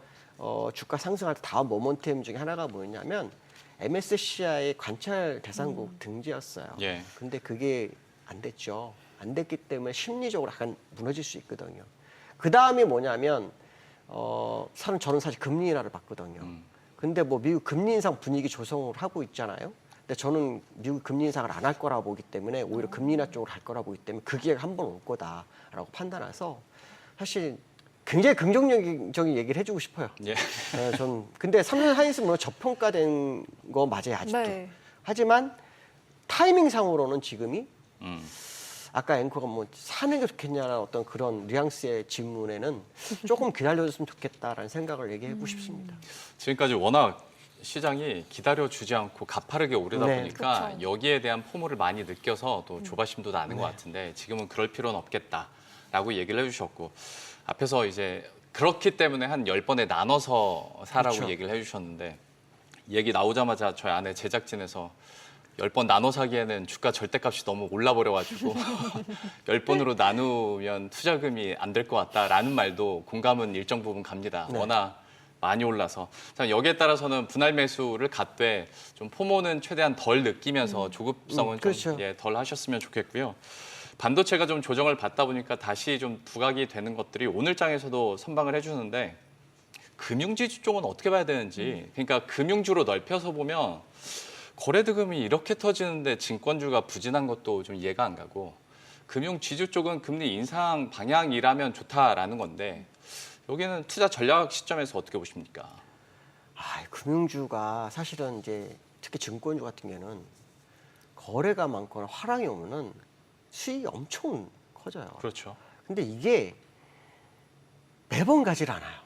주가 상승할 때 다음 모멘텀 중에 하나가 뭐였냐면 MSCI 관찰 대상국 등재였어요. 예. 근데 그게 안 됐죠. 안 됐기 때문에 심리적으로 약간 무너질 수 있거든요. 그 다음이 뭐냐면 저는 사실 금리 인하를 봤거든요. 근데 뭐 미국 금리 인상 분위기 조성을 하고 있잖아요. 근데 저는 미국 금리 인상을 안 할 거라 보기 때문에 오히려 금리 인하 쪽으로 갈 거라 보기 때문에 그 기회가 한 번 올 거다라고 판단해서 사실 굉장히 긍정적인 얘기를 해주고 싶어요. 예. 전 근데 삼성하이닉스 물론 저평가된 거 맞아요 아직도. 네. 하지만 타이밍상으로는 지금이 음. 아까 앵커가 뭐 사는 게 좋겠냐는 어떤 그런 뉘앙스의 질문에는 조금 기다려줬으면 좋겠다라는 생각을 얘기하고 싶습니다. 지금까지 워낙 시장이 기다려주지 않고 가파르게 오르다 네. 보니까 그쵸. 여기에 대한 포모를 많이 느껴서 또 조바심도 나는 것 같은데 지금은 그럴 필요는 없겠다라고 얘기를 해주셨고 앞에서 이제 그렇기 때문에 한 10번에 나눠서 사라고 그렇죠. 얘기를 해주셨는데 이 얘기 나오자마자 저희 아내 제작진에서 10번 나눠 사기에는 주가 절대값이 너무 올라버려가지고 10번으로 나누면 투자금이 안 될 것 같다라는 말도 공감은 일정 부분 갑니다. 네. 워낙 많이 올라서 자, 여기에 따라서는 분할 매수를 갖되 좀 포모는 최대한 덜 느끼면서 조급성은 그렇죠. 좀 덜 하셨으면 좋겠고요. 반도체가 좀 조정을 받다 보니까 다시 좀 부각이 되는 것들이 오늘 장에서도 선방을 해주는데 금융지주 쪽은 어떻게 봐야 되는지 그러니까 금융주로 넓혀서 보면 거래대금이 이렇게 터지는데 증권주가 부진한 것도 좀 이해가 안 가고 금융지주 쪽은 금리 인상 방향이라면 좋다라는 건데 여기는 투자 전략 시점에서 어떻게 보십니까? 금융주가 사실은 이제 특히 증권주 같은 경우는 거래가 많거나 화랑이 오면은 수익이 엄청 커져요. 그렇죠. 근데 이게 매번 가질 않아요.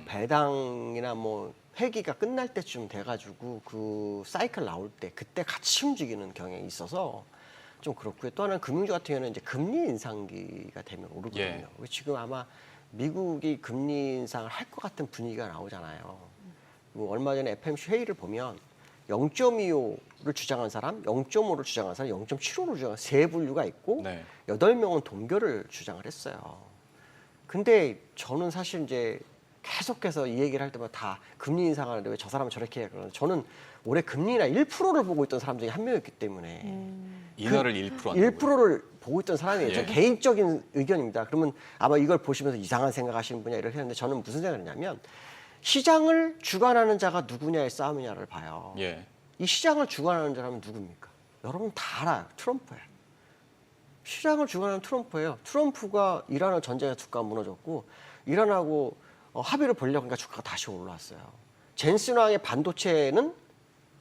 배당이나 뭐 회기가 끝날 때쯤 돼가지고 그 사이클 나올 때 그때 같이 움직이는 경향이 있어서 좀 그렇고요. 또 하나는 금융주 같은 경우는 이제 금리 인상기가 되면 오르거든요. 예. 지금 아마 미국이 금리 인상을 할 것 같은 분위기가 나오잖아요. 뭐 얼마 전에 FOMC 회의를 보면 0.25를 주장한 사람, 0.5를 주장한 사람, 0.75를 주장한 세 분류가 있고 네. 8명은 동결을 주장을 했어요. 근데 저는 사실 이제 계속해서 이 얘기를 할 때마다 다 금리 인상하는데 왜 저 사람은 저렇게 해? 그러는데 저는 올해 금리나 1%를 보고 있던 사람 중에 한 명이었기 때문에 인하를 1% 한다고요. 1%를 보고 있던 사람이에요. 예. 저 개인적인 의견입니다. 그러면 아마 이걸 보시면서 이상한 생각하시는 분이야 이렇게 했는데 저는 무슨 생각을 했냐면 시장을 주관하는 자가 누구냐의 싸움이냐를 봐요. 예. 이 시장을 주관하는 자라면 누굽니까? 여러분 다 알아요. 트럼프예요. 시장을 주관하는 트럼프예요. 트럼프가 이란을 전쟁에 주가가 무너졌고 이란하고 합의를 보려고 하니까 주가가 다시 올라왔어요. 젠슨왕의 반도체는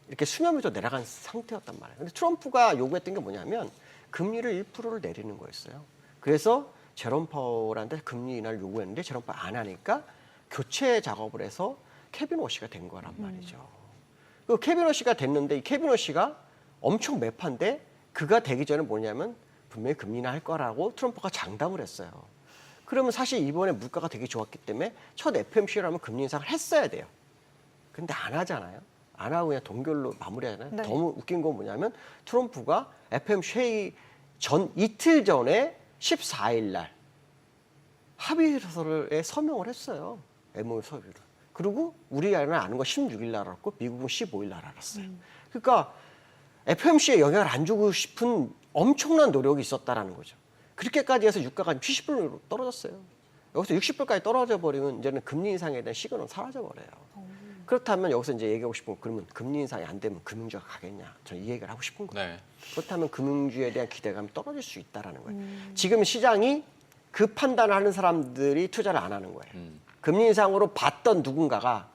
이렇게 수면 위로 내려간 상태였단 말이에요. 근데 트럼프가 요구했던 게 뭐냐면 금리를 1%를 내리는 거였어요. 그래서 제롬 파월한테 금리 인하를 요구했는데 제롬 파월 안 하니까 교체 작업을 해서 케빈 워시가 된 거란 말이죠. 그 케빈 워시가 됐는데 이 케빈 워시가 엄청 매파인데 그가 되기 전에 뭐냐면 분명히 금리 인하 할 거라고 트럼프가 장담을 했어요. 그러면 사실 이번에 물가가 되게 좋았기 때문에 첫 FOMC라면 금리 인상을 했어야 돼요. 근데 안 하잖아요. 안 하고 그냥 동결로 마무리하잖아요. 네. 너무 웃긴 건 뭐냐면 트럼프가 FOMC 회의 전 이틀 전에 14일 날 합의서에 서명을 했어요. MOU 서류를. 그리고 우리나라는 아는 건 16일 날 알았고 미국은 15일 날 알았어요. 그러니까 FOMC에 영향을 안 주고 싶은 엄청난 노력이 있었다라는 거죠. 그렇게까지 해서 유가가 70불로 떨어졌어요. 여기서 60불까지 떨어져 버리면 이제는 금리 인상에 대한 시그널은 사라져 버려요. 그렇다면 여기서 이제 얘기하고 싶은 건 그러면 금리 인상이 안 되면 금융주가 가겠냐? 저는 이 얘기를 하고 싶은 거예요. 네. 그렇다면 금융주에 대한 기대감이 떨어질 수 있다라는 거예요. 지금 시장이 그 판단을 하는 사람들이 투자를 안 하는 거예요. 금리 인상으로 봤던 누군가가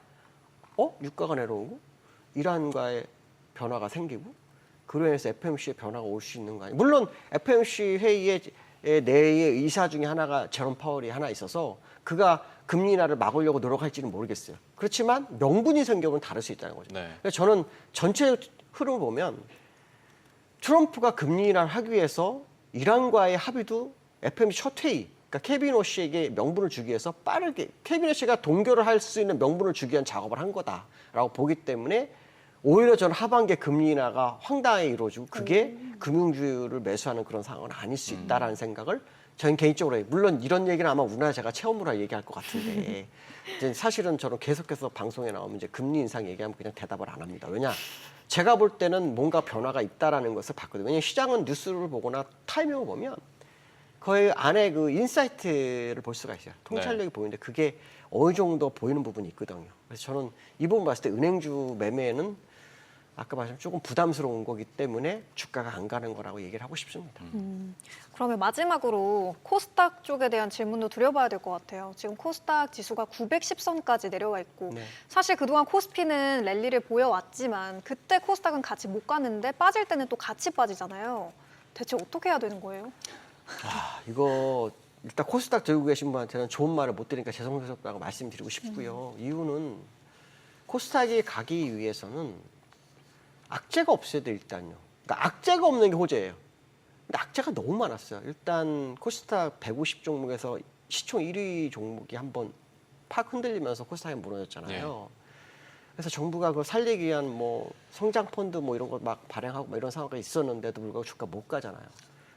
유가가 내려오고 이란과의 변화가 생기고 그로 인해서 FOMC에 변화가 올 수 있는 거 아니에요. 물론 FOMC 회의에 내의 의사 중에 하나가 제롬 파월이 하나 있어서 그가 금리 인하를 막으려고 노력할지는 모르겠어요. 그렇지만 명분이 생겨는 다를 수 있다는 거죠. 네. 그래서 저는 전체 흐름을 보면 트럼프가 금리 인하를 하기 위해서 이란과의 합의도 FOMC 첫 회의, 그러니까 케빈 워시에게 명분을 주기 위해서 빠르게 케빈 워시가 동결을 할 수 있는 명분을 주기 위한 작업을 한 거다라고 보기 때문에 오히려 저는 하반기에 금리 인하가 황당하게 이루어지고 그게 금융주를 매수하는 그런 상황은 아닐 수 있다라는 생각을 저는 개인적으로 해요. 물론 이런 얘기는 아마 우리나라 제가 체험으로 얘기할 것 같은데 이제 사실은 저는 계속해서 방송에 나오면 이제 금리 인상 얘기하면 그냥 대답을 안 합니다. 왜냐? 제가 볼 때는 뭔가 변화가 있다라는 것을 봤거든요. 왜냐하면 시장은 뉴스를 보거나 타이밍을 보면 거의 안에 그 인사이트를 볼 수가 있어요. 통찰력이 보이는데 그게 어느 정도 보이는 부분이 있거든요. 그래서 저는 이 부분 봤을 때 은행주 매매는 아까 말씀 조금 부담스러운 거기 때문에 주가가 안 가는 거라고 얘기를 하고 싶습니다. 그러면 마지막으로 코스닥 쪽에 대한 질문도 드려봐야 될 것 같아요. 지금 코스닥 지수가 910선까지 내려와 있고 네. 사실 그동안 코스피는 랠리를 보여왔지만 그때 코스닥은 같이 못 가는데 빠질 때는 또 같이 빠지잖아요. 대체 어떻게 해야 되는 거예요? 이거 일단 코스닥 들고 계신 분한테는 좋은 말을 못 드리니까 죄송스럽다고 말씀드리고 싶고요. 이유는 코스닥이 가기 위해서는 악재가 없어야 돼 일단요. 그러니까 악재가 없는 게 호재예요. 근데 악재가 너무 많았어요. 일단 코스닥 150 종목에서 시총 1위 종목이 한번 팍 흔들리면서 코스닥이 무너졌잖아요. 그래서 정부가 그걸 살리기 위한 뭐 성장 펀드 뭐 이런 거 막 발행하고 뭐 이런 상황이 있었는데도 불구하고 주가 못 가잖아요.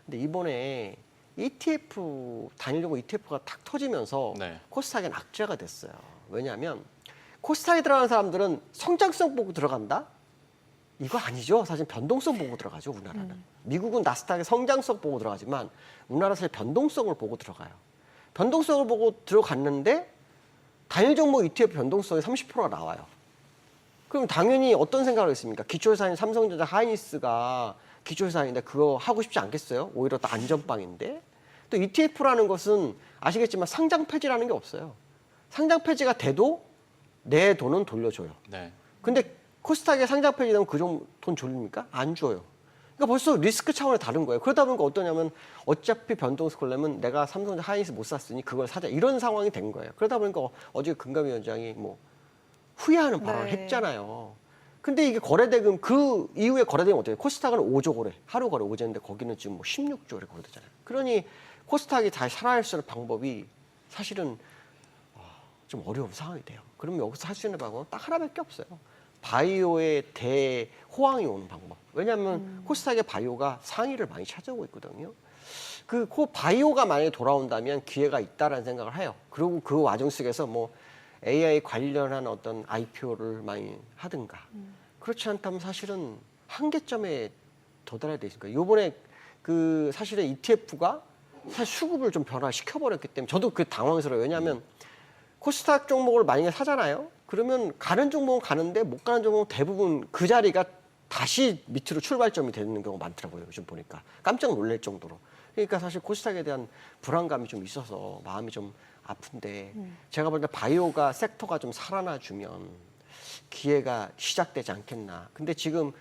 근데 이번에 ETF 단일 종목 ETF가 탁 터지면서 네. 코스닥엔 악재가 됐어요. 왜냐하면 코스닥에 들어가는 사람들은 성장성 보고 들어간다? 이거 아니죠. 사실 변동성 보고 들어가죠, 우리나라는. 미국은 나스닥의 성장성 보고 들어가지만 우리나라는 사실 변동성을 보고 들어가요. 변동성을 보고 들어갔는데 단일 종목 ETF 변동성이 30%가 나와요. 그럼 당연히 어떤 생각을 했습니까? 기초회사인 삼성전자 하이닉스가 기초회사인데 그거 하고 싶지 않겠어요? 오히려 더 안전빵인데. 또 ETF라는 것은 아시겠지만 상장 폐지라는 게 없어요. 상장 폐지가 돼도 내 돈은 돌려줘요. 네. 근데 코스닥에 상장 폐지되면 그 돈 줄입니까? 안 줘요. 그러니까 벌써 리스크 차원이 다른 거예요. 그러다 보니까 어떠냐면 어차피 변동수 걸려면 내가 삼성전자 하이닉스 못 샀으니 그걸 사자 이런 상황이 된 거예요. 그러다 보니까 어제 금감위원장이 뭐 후회하는 발언을 네. 했잖아요. 근데 이게 거래대금 그 이후에 거래대금 어때요? 코스닥은 5조 거래, 하루 거래 5조인데 거기는 지금 뭐 16조 거래 거래되잖아요. 그러니 코스닥이 다시 살아날 수 있는 방법이 사실은 좀 어려운 상황이 돼요. 그러면 여기서 할 수 있는 방법은 딱 하나밖에 없어요. 바이오의 대호황이 오는 방법. 왜냐하면 코스닥의 바이오가 상위를 많이 차지하고 있거든요. 그 바이오가 만약에 돌아온다면 기회가 있다라는 생각을 해요. 그리고 그 와중 속에서 뭐 AI 관련한 어떤 IPO를 많이 하든가. 그렇지 않다면 사실은 한계점에 도달해야 되니까. 요번에 그 사실은 ETF가 사실 수급을 좀 변화시켜버렸기 때문에 저도 그 당황스러워요. 왜냐하면 코스닥 종목을 만약에 사잖아요. 그러면 가는 종목은 가는데 못 가는 종목은 대부분 그 자리가 다시 밑으로 출발점이 되는 경우가 많더라고요. 요즘 보니까 깜짝 놀랄 정도로. 그러니까 사실 코스닥에 대한 불안감이 좀 있어서 마음이 좀 아픈데 제가 볼 때 바이오가 섹터가 좀 살아나주면 기회가 시작되지 않겠나. 근데 지금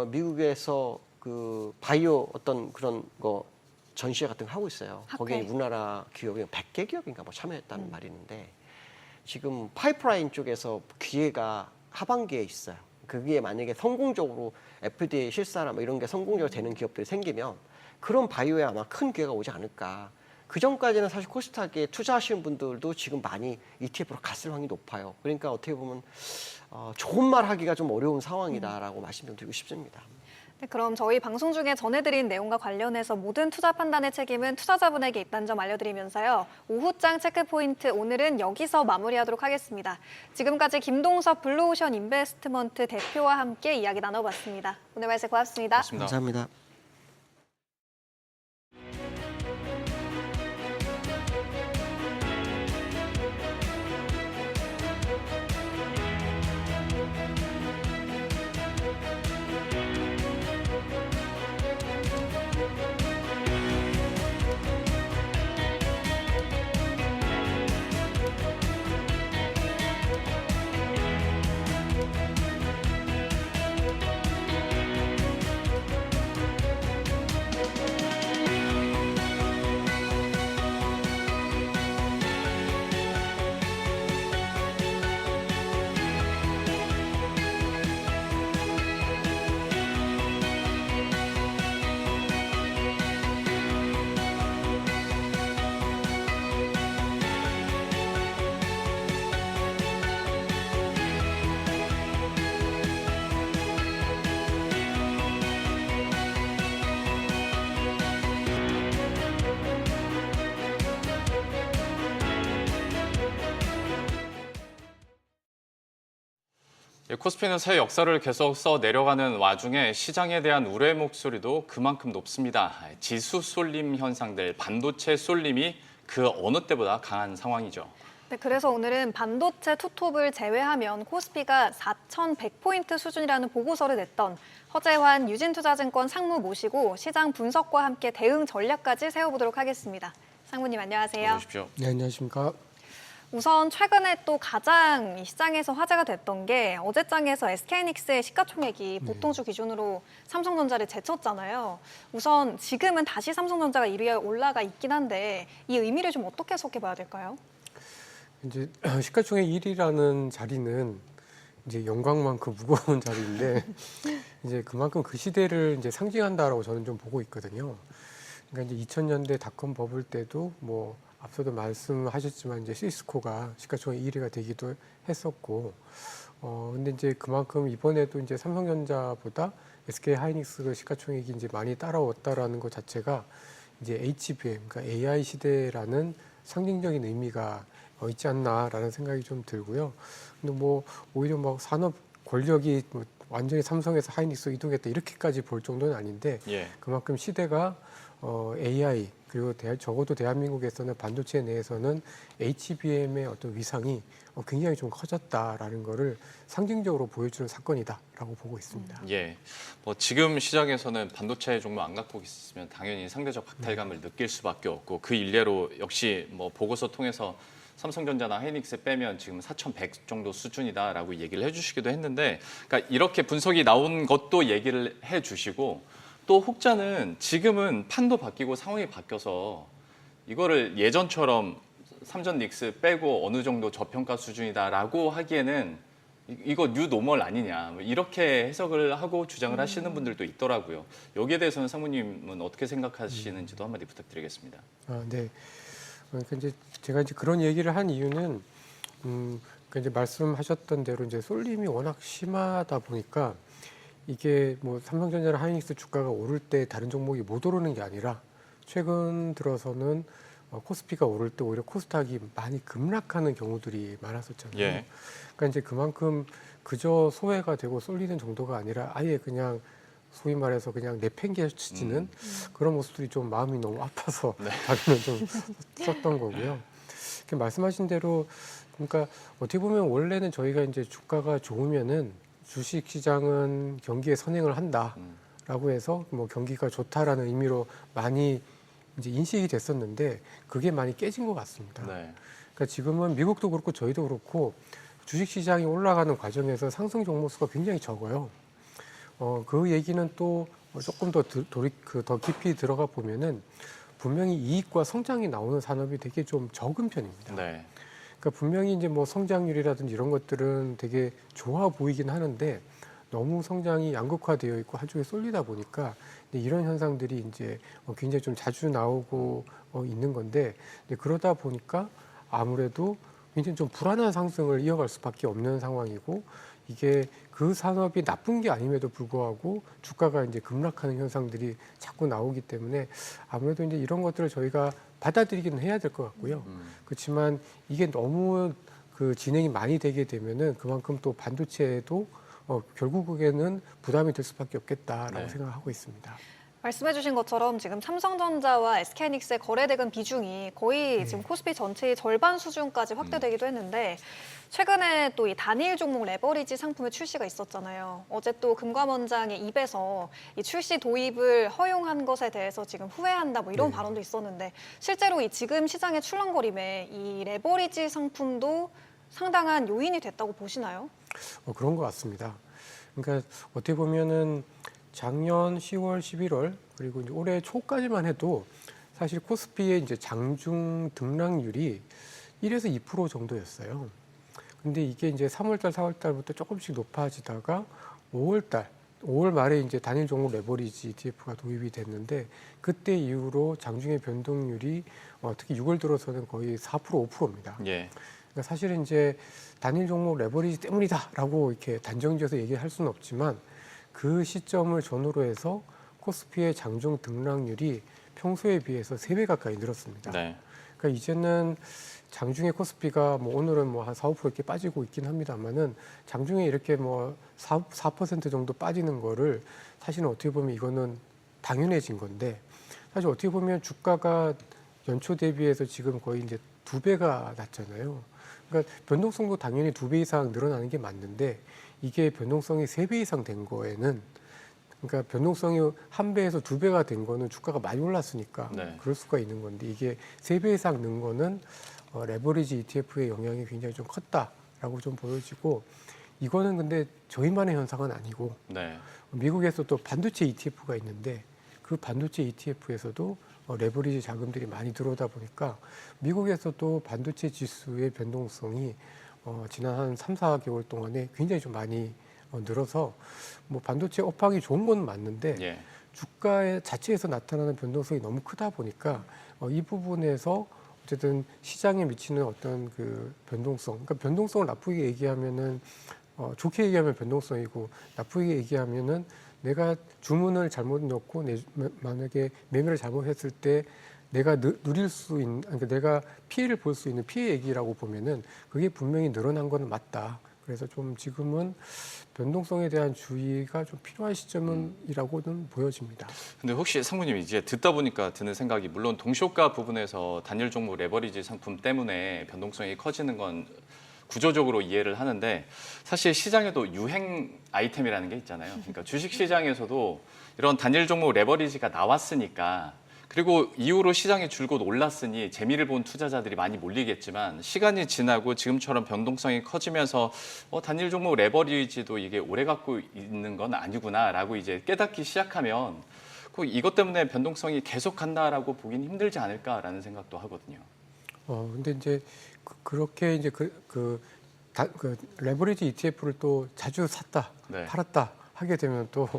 미국에서 그 바이오 어떤 그런 거 전시회 같은 거 하고 있어요. 거기에 우리나라 기업이 100개 기업인가 뭐 참여했다는 말이 있는데 지금 파이프라인 쪽에서 기회가 하반기에 있어요. 그게 만약에 성공적으로 FDA 실사나 뭐 이런 게 성공적으로 되는 기업들이 생기면 그런 바이오에 아마 큰 기회가 오지 않을까. 그 전까지는 사실 코스닥에 투자하시는 분들도 지금 많이 ETF로 갔을 확률이 높아요. 그러니까 어떻게 보면 좋은 말 하기가 좀 어려운 상황이다라고 말씀 좀 드리고 싶습니다. 네, 그럼 저희 방송 중에 전해드린 내용과 관련해서 모든 투자 판단의 책임은 투자자분에게 있다는 점 알려드리면서요. 오후장 체크포인트 오늘은 여기서 마무리하도록 하겠습니다. 지금까지 김동섭 블루오션 인베스트먼트 대표와 함께 이야기 나눠봤습니다. 오늘 말씀 고맙습니다. 고맙습니다. 감사합니다. 코스피는 새 역사를 계속 써 내려가는 와중에 시장에 대한 우려의 목소리도 그만큼 높습니다. 지수 쏠림 현상들, 반도체 쏠림이 그 어느 때보다 강한 상황이죠. 네, 그래서 오늘은 반도체 투톱을 제외하면 코스피가 4,100포인트 수준이라는 보고서를 냈던 허재환 유진투자증권 상무 모시고 시장 분석과 함께 대응 전략까지 세워보도록 하겠습니다. 상무님 안녕하세요. 어서 오십시오. 네, 안녕하십니까. 우선 최근에 또 가장 시장에서 화제가 됐던 게 어제장에서 SK하이닉스의 시가총액이 보통주 기준으로 삼성전자를 제쳤잖아요. 우선 지금은 다시 삼성전자가 1위에 올라가 있긴 한데 이 의미를 좀 어떻게 해석해 봐야 될까요? 이제 시가총액 1위라는 자리는 이제 영광만큼 무거운 자리인데 이제 그만큼 그 시대를 이제 상징한다라고 저는 좀 보고 있거든요. 그러니까 이제 2000년대 닷컴 버블 때도 뭐 앞서도 말씀하셨지만 이제 시스코가 시가총액 1위가 되기도 했었고, 근데 이제 그만큼 이번에도 이제 삼성전자보다 SK 하이닉스 시가총액이 이제 많이 따라왔다라는 것 자체가 이제 HBM, 그러니까 AI 시대라는 상징적인 의미가 있지 않나라는 생각이 좀 들고요. 근데 뭐 오히려 막 산업 권력이 뭐 완전히 삼성에서 하이닉스 이동했다 이렇게까지 볼 정도는 아닌데 그만큼 시대가 AI 그리고 적어도 대한민국에서는 반도체 내에서는 HBM의 어떤 위상이 굉장히 좀 커졌다라는 거를 상징적으로 보여주는 사건이다라고 보고 있습니다. 뭐 지금 시장에서는 반도체 종목 안 갖고 있으면 당연히 상대적 박탈감을 느낄 수밖에 없고 그 일례로 역시 뭐 보고서 통해서 삼성전자나 하이닉스 빼면 지금 4,100 정도 수준이다라고 얘기를 해주시기도 했는데, 그러니까 이렇게 분석이 나온 것도 얘기를 해주시고 또 혹자는 지금은 판도 바뀌고 상황이 바뀌어서 이거를 예전처럼 삼전 닉스 빼고 어느 정도 저평가 수준이다라고 하기에는 이거 뉴 노멀 아니냐 뭐 이렇게 해석을 하고 주장을 하시는 분들도 있더라고요. 여기에 대해서는 상무님은 어떻게 생각하시는지도 한마디 부탁드리겠습니다. 네. 그러니까 이제 제가 이제 그런 얘기를 한 이유는 그러니까 이제 말씀하셨던 대로 이제 쏠림이 워낙 심하다 보니까 이게 뭐 삼성전자나 하이닉스 주가가 오를 때 다른 종목이 못 오르는 게 아니라 최근 들어서는 코스피가 오를 때 오히려 코스닥이 많이 급락하는 경우들이 많았었잖아요. 예. 그러니까 이제 그만큼 그저 소외가 되고 쏠리는 정도가 아니라 아예 그냥 소위 말해서 그냥 내팽개치는 그런 모습들이 좀 마음이 너무 아파서 자기는 좀 썼던 거고요. 이렇게 말씀하신 대로 그러니까 어떻게 보면 원래는 저희가 이제 주가가 좋으면은 주식 시장은 경기에 선행을 한다라고 해서 뭐 경기가 좋다라는 의미로 많이 이제 인식이 됐었는데 그게 많이 깨진 것 같습니다. 네. 그러니까 지금은 미국도 그렇고 저희도 그렇고 주식 시장이 올라가는 과정에서 상승 종목 수가 굉장히 적어요. 그 얘기는 또 조금 더 깊이 들어가 보면은 분명히 이익과 성장이 나오는 산업이 되게 좀 적은 편입니다. 네. 그러니까 분명히 이제 뭐 성장률이라든지 이런 것들은 되게 좋아 보이긴 하는데 너무 성장이 양극화되어 있고 한쪽에 쏠리다 보니까 이런 현상들이 이제 굉장히 좀 자주 나오고 있는 건데 그러다 보니까 아무래도 굉장히 좀 불안한 상승을 이어갈 수밖에 없는 상황이고 이게 그 산업이 나쁜 게 아님에도 불구하고 주가가 이제 급락하는 현상들이 자꾸 나오기 때문에 아무래도 이제 이런 것들을 저희가 받아들이기는 해야 될 것 같고요. 그렇지만 이게 너무 그 진행이 많이 되게 되면은 그만큼 또 반도체에도 결국에는 부담이 될 수밖에 없겠다라고 네. 생각하고 있습니다. 말씀해주신 것처럼 지금 삼성전자와 SK하이닉스의 거래대금 비중이 거의 지금 코스피 전체의 절반 수준까지 확대되기도 했는데 최근에 또 이 단일 종목 레버리지 상품의 출시가 있었잖아요. 어제 또 금감원장의 입에서 이 출시 도입을 허용한 것에 대해서 지금 후회한다 뭐 이런 발언도 있었는데 실제로 이 지금 시장의 출렁거림에 이 레버리지 상품도 상당한 요인이 됐다고 보시나요? 그런 것 같습니다. 그러니까 어떻게 보면은 작년 10월, 11월 그리고 이제 올해 초까지만 해도 사실 코스피의 이제 장중 등락률이 1에서 2% 정도였어요. 근데 이게 이제 3월달, 4월달부터 조금씩 높아지다가 5월 말에 이제 단일 종목 레버리지 ETF가 도입이 됐는데 그때 이후로 장중의 변동률이 특히 6월 들어서는 거의 4%, 5%입니다. 예. 그러니까 사실은 이제 단일 종목 레버리지 때문이다라고 이렇게 단정지어서 얘기할 수는 없지만 그 시점을 전후로 해서 코스피의 장중 등락률이 평소에 비해서 3배 가까이 늘었습니다. 네. 그러니까 이제는 장중에 코스피가 뭐 오늘은 뭐 한 4, 5% 이렇게 빠지고 있긴 합니다만은 장중에 이렇게 뭐 4% 정도 빠지는 거를 사실은 어떻게 보면 이거는 당연해진 건데 사실 어떻게 보면 주가가 연초 대비해서 지금 거의 이제 2배가 났잖아요. 그러니까 변동성도 당연히 2배 이상 늘어나는 게 맞는데 이게 변동성이 3배 이상 된 거에는 그러니까 변동성이 1배에서 2배가 된 거는 주가가 많이 올랐으니까 네. 그럴 수가 있는 건데 이게 3배 이상 는 거는 레버리지 ETF의 영향이 굉장히 좀 컸다라고 좀 보여지고 이거는 근데 저희만의 현상은 아니고 네. 미국에서 또 반도체 ETF가 있는데 그 반도체 ETF에서도 레버리지 자금들이 많이 들어오다 보니까 미국에서도 반도체 지수의 변동성이 지난 한 3, 4개월 동안에 굉장히 좀 많이 늘어서 뭐 반도체 업황이 좋은 건 맞는데 예. 주가의 자체에서 나타나는 변동성이 너무 크다 보니까 이 부분에서 어쨌든 시장에 미치는 어떤 그 변동성, 그러니까 변동성을 나쁘게 얘기하면은 좋게 얘기하면 변동성이고 나쁘게 얘기하면은 내가 주문을 잘못 넣고 만약에 매매를 잘못했을 때 내가 누릴 수 있는, 그러니까 내가 피해를 볼 수 있는 피해 얘기라고 보면은 그게 분명히 늘어난 거는 맞다. 그래서 좀 지금은 변동성에 대한 주의가 좀 필요한 시점이라고는 보여집니다. 근데 혹시 상무님 이제 듣다 보니까 드는 생각이 물론 동시효과 부분에서 단일 종목 레버리지 상품 때문에 변동성이 커지는 건 구조적으로 이해를 하는데 사실 시장에도 유행 아이템이라는 게 있잖아요. 그러니까 주식 시장에서도 이런 단일 종목 레버리지가 나왔으니까 그리고 이후로 시장이 줄곧 올랐으니 재미를 본 투자자들이 많이 몰리겠지만 시간이 지나고 지금처럼 변동성이 커지면서 단일 종목 레버리지도 이게 오래 갖고 있는 건 아니구나라고 이제 깨닫기 시작하면 꼭 이것 때문에 변동성이 계속 간다라고 보긴 힘들지 않을까라는 생각도 하거든요. 근데 이제 그렇게 이제 그 레버리지 ETF를 또 자주 샀다, 네. 팔았다 하게 되면 또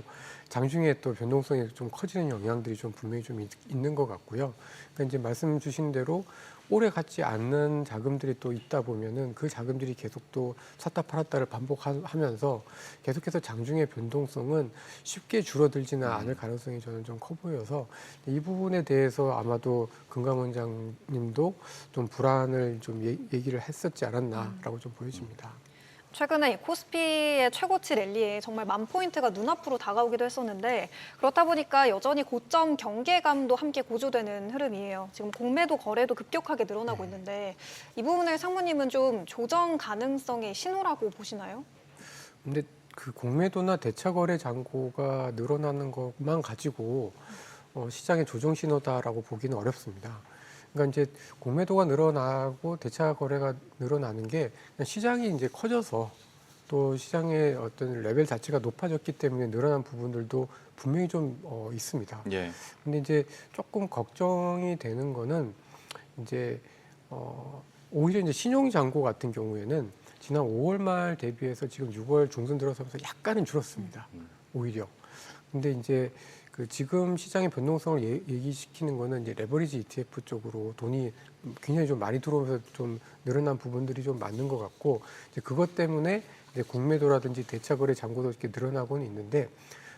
장중에 또 변동성이 좀 커지는 영향들이 좀 분명히 좀 있는 것 같고요. 그러니까 이제 말씀 주신 대로 오래 갖지 않는 자금들이 또 있다 보면은 그 자금들이 계속 또 샀다 팔았다를 반복하면서 계속해서 장중의 변동성은 쉽게 줄어들지는 않을 가능성이 저는 좀 커 보여서 이 부분에 대해서 아마도 금감원장님도 좀 불안을 좀 얘기를 했었지 않았나라고 좀 보여집니다. 최근에 이 코스피의 최고치 랠리에 정말 10,000포인트가 눈앞으로 다가오기도 했었는데 그렇다 보니까 여전히 고점 경계감도 함께 고조되는 흐름이에요. 지금 공매도 거래도 급격하게 늘어나고 있는데 이 부분을 상무님은 좀 조정 가능성의 신호라고 보시나요? 근데 그 공매도나 대차 거래 잔고가 늘어나는 것만 가지고 시장의 조정 신호다라고 보기는 어렵습니다. 그러니까 이제 공매도가 늘어나고 대차 거래가 늘어나는 게 그냥 시장이 이제 커져서 또 시장의 어떤 레벨 자체가 높아졌기 때문에 늘어난 부분들도 분명히 좀 있습니다. 예. 근데 이제 조금 걱정이 되는 거는 이제 오히려 이제 신용 잔고 같은 경우에는 지난 5월 말 대비해서 지금 6월 중순 들어서면서 약간은 줄었습니다. 오히려. 근데 이제 그 지금 시장의 변동성을 얘기시키는 거는 이제 레버리지 ETF 쪽으로 돈이 굉장히 좀 많이 들어오면서 좀 늘어난 부분들이 좀 맞는 것 같고 이제 그것 때문에 이제 공매도라든지 대차 거래 잔고도 이렇게 늘어나고는 있는데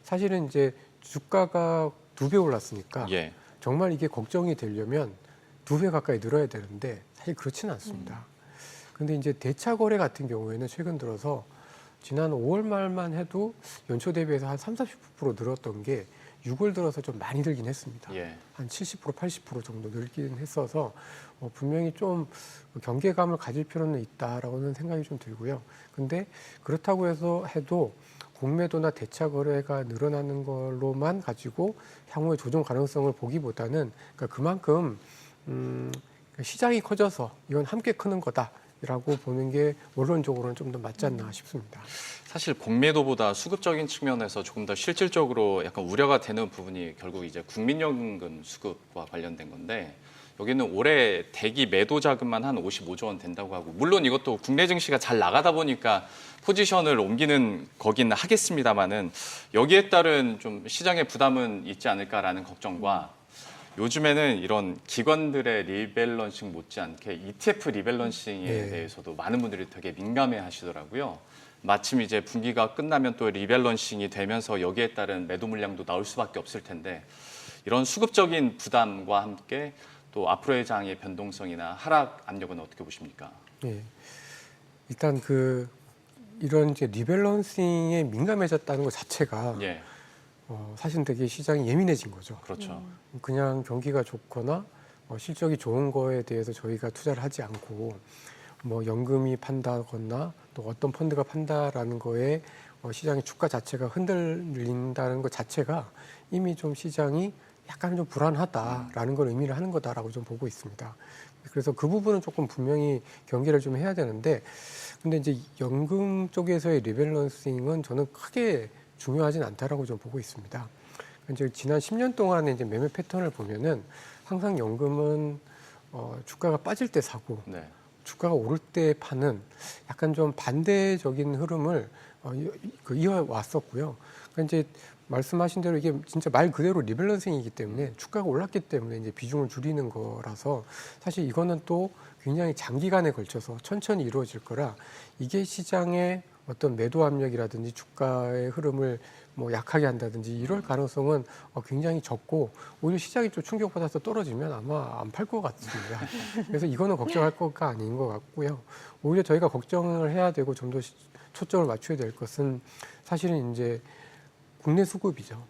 사실은 이제 주가가 2배 올랐으니까 예. 정말 이게 걱정이 되려면 2배 가까이 늘어야 되는데 사실 그렇지는 않습니다. 근데 이제 대차 거래 같은 경우에는 최근 들어서 지난 5월 말만 해도 연초 대비해서 한 30-40% 늘었던 게 6월 들어서 좀 많이 늘긴 했습니다. 예. 한 70%, 80% 정도 늘긴 했어서 분명히 좀 경계감을 가질 필요는 있다라고는 생각이 좀 들고요. 근데 그렇다고 해도 공매도나 대차 거래가 늘어나는 걸로만 가지고 향후의 조정 가능성을 보기보다는 그러니까 그만큼 시장이 커져서 이건 함께 크는 거다라고 보는 게 원론적으로는 좀 더 맞지 않나 싶습니다. 사실 공매도보다 수급적인 측면에서 조금 더 실질적으로 약간 우려가 되는 부분이 결국 이제 국민연금 수급과 관련된 건데 여기는 올해 대기 매도 자금만 한 55조 원 된다고 하고 물론 이것도 국내 증시가 잘 나가다 보니까 포지션을 옮기는 거긴 하겠습니다만은 여기에 따른 좀 시장의 부담은 있지 않을까라는 걱정과 요즘에는 이런 기관들의 리밸런싱 못지않게 ETF 리밸런싱에 네. 대해서도 많은 분들이 되게 민감해 하시더라고요. 마침 이제 분기가 끝나면 또 리밸런싱이 되면서 여기에 따른 매도 물량도 나올 수밖에 없을 텐데 이런 수급적인 부담과 함께 또 앞으로의 장의 변동성이나 하락 압력은 어떻게 보십니까? 예. 일단 이런 이제 리밸런싱에 민감해졌다는 것 자체가 예, 사실 되게 시장이 예민해진 거죠. 그렇죠. 그냥 경기가 좋거나 실적이 좋은 거에 대해서 저희가 투자를 하지 않고 뭐 연금이 판다거나 또 어떤 펀드가 판다라는 거에 시장의 주가 자체가 흔들린다는 것 자체가 이미 좀 시장이 약간 좀 불안하다라는 걸 의미를 하는 거다라고 좀 보고 있습니다. 그래서 그 부분은 조금 분명히 경계를 좀 해야 되는데 근데 이제 연금 쪽에서의 리밸런싱은 저는 크게 중요하진 않다라고 좀 보고 있습니다. 이제 지난 10년 동안의 이제 매매 패턴을 보면은 항상 연금은 주가가 빠질 때 사고 네. 주가가 오를 때 파는 약간 좀 반대적인 흐름을 이어왔었고요. 그러니까 이제 말씀하신 대로 이게 진짜 말 그대로 리밸런싱이기 때문에 주가가 올랐기 때문에 이제 비중을 줄이는 거라서 사실 이거는 또 굉장히 장기간에 걸쳐서 천천히 이루어질 거라 이게 시장의 어떤 매도 압력이라든지 주가의 흐름을 뭐 약하게 한다든지 이럴 가능성은 굉장히 적고 오히려 시장이 좀 충격받아서 떨어지면 아마 안 팔 것 같습니다. 그래서 이거는 걱정할 거가 아닌 것 같고요. 오히려 저희가 걱정을 해야 되고 좀 더 초점을 맞춰야 될 것은 사실은 이제 국내 수급이죠.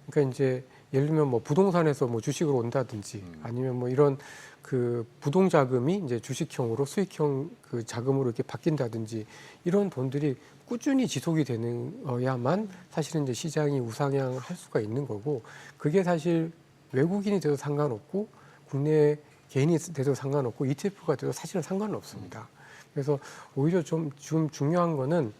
그러니까 이제 예를 들면 뭐 부동산에서 뭐 주식으로 온다든지 아니면 뭐 이런 그 부동 자금이 이제 주식형으로 수익형 그 자금으로 이렇게 바뀐다든지 이런 돈들이 꾸준히 지속이 되는야만 사실은 이제 시장이 우상향을 할 수가 있는 거고 그게 사실 외국인이 돼도 상관없고 국내 개인이 돼도 상관없고 ETF가 돼도 사실은 상관은 없습니다. 그래서 오히려 좀 중요한 거는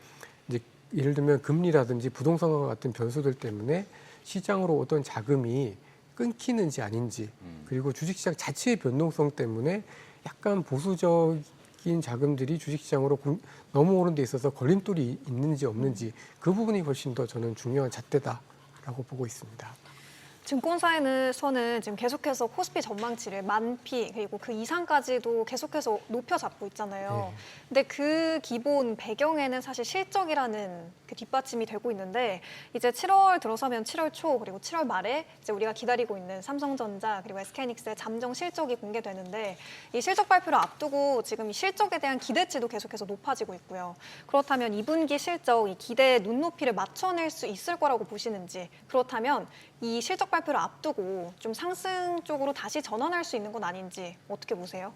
이제 예를 들면 금리라든지 부동산 같은 변수들 때문에 시장으로 오던 자금이 끊기는지 아닌지, 그리고 주식시장 자체의 변동성 때문에 약간 보수적인 자금들이 주식시장으로 넘어오는 데 있어서 걸림돌이 있는지 없는지, 그 부분이 훨씬 더 저는 중요한 잣대다라고 보고 있습니다. 증권사에서는 지금 계속해서 코스피 전망치를 만피 그리고 그 이상까지도 계속해서 높여 잡고 있잖아요. 네. 근데 그 기본 배경에는 사실 실적이라는 그 뒷받침이 되고 있는데 이제 7월 들어서면 7월 초 그리고 7월 말에 이제 우리가 기다리고 있는 삼성전자 그리고 SK하이닉스의 잠정 실적이 공개되는데 이 실적 발표를 앞두고 지금 이 실적에 대한 기대치도 계속해서 높아지고 있고요. 그렇다면 2분기 실적 이 기대의 눈높이를 맞춰낼 수 있을 거라고 보시는지, 그렇다면 이 실적 발표를 앞두고 좀 상승 쪽으로 다시 전환할 수 있는 건 아닌지 어떻게 보세요?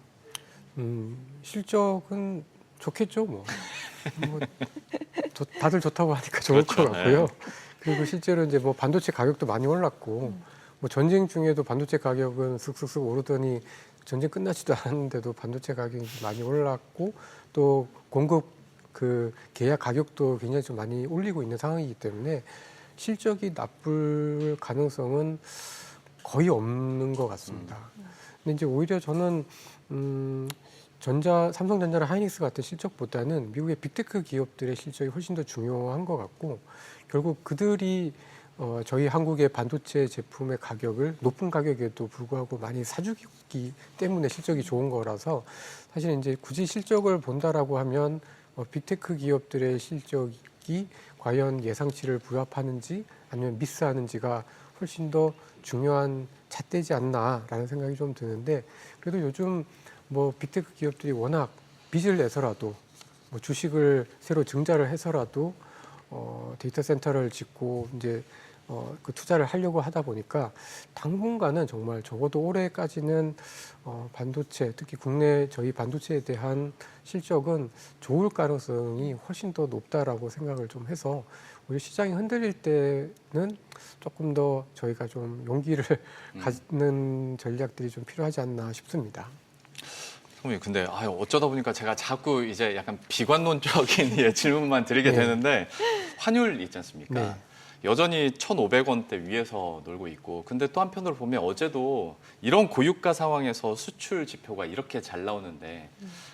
실적은 좋겠죠, 뭐. 다들 좋다고 하니까 좋을 그렇죠. 것 같고요. 네. 그리고 실제로 이제 뭐 반도체 가격도 많이 올랐고, 뭐 전쟁 중에도 반도체 가격은 슥슥슥 오르더니 전쟁 끝나지도 않았는데도 반도체 가격이 많이 올랐고, 또 공급 그 계약 가격도 굉장히 좀 많이 올리고 있는 상황이기 때문에 실적이 나쁠 가능성은 거의 없는 것 같습니다. 근데 이제 오히려 저는 삼성전자나 하이닉스 같은 실적보다는 미국의 빅테크 기업들의 실적이 훨씬 더 중요한 것 같고, 결국 그들이 저희 한국의 반도체 제품의 가격을 높은 가격에도 불구하고 많이 사주기 때문에 실적이 좋은 거라서, 사실 이제 굳이 실적을 본다라고 하면 빅테크 기업들의 실적이 과연 예상치를 부합하는지 아니면 미스하는지가 훨씬 더 중요한 잣대지 않나라는 생각이 좀 드는데, 그래도 요즘 뭐 빅테크 기업들이 워낙 빚을 내서라도 뭐 주식을 새로 증자를 해서라도 데이터 센터를 짓고 이제 그 투자를 하려고 하다 보니까 당분간은 정말 적어도 올해까지는 반도체, 특히 국내 저희 반도체에 대한 실적은 좋을 가능성이 훨씬 더 높다라고 생각을 좀 해서, 우리 시장이 흔들릴 때는 조금 더 저희가 좀 용기를 갖는 전략들이 좀 필요하지 않나 싶습니다. 선생님, 근데 어쩌다 보니까 제가 자꾸 이제 약간 비관론적인 예, 질문만 드리게 네. 되는데, 환율 있지 않습니까? 네. 여전히 1,500원대 위에서 놀고 있고, 근데 또 한편으로 보면 어제도 이런 고유가 상황에서 수출 지표가 이렇게 잘 나오는데,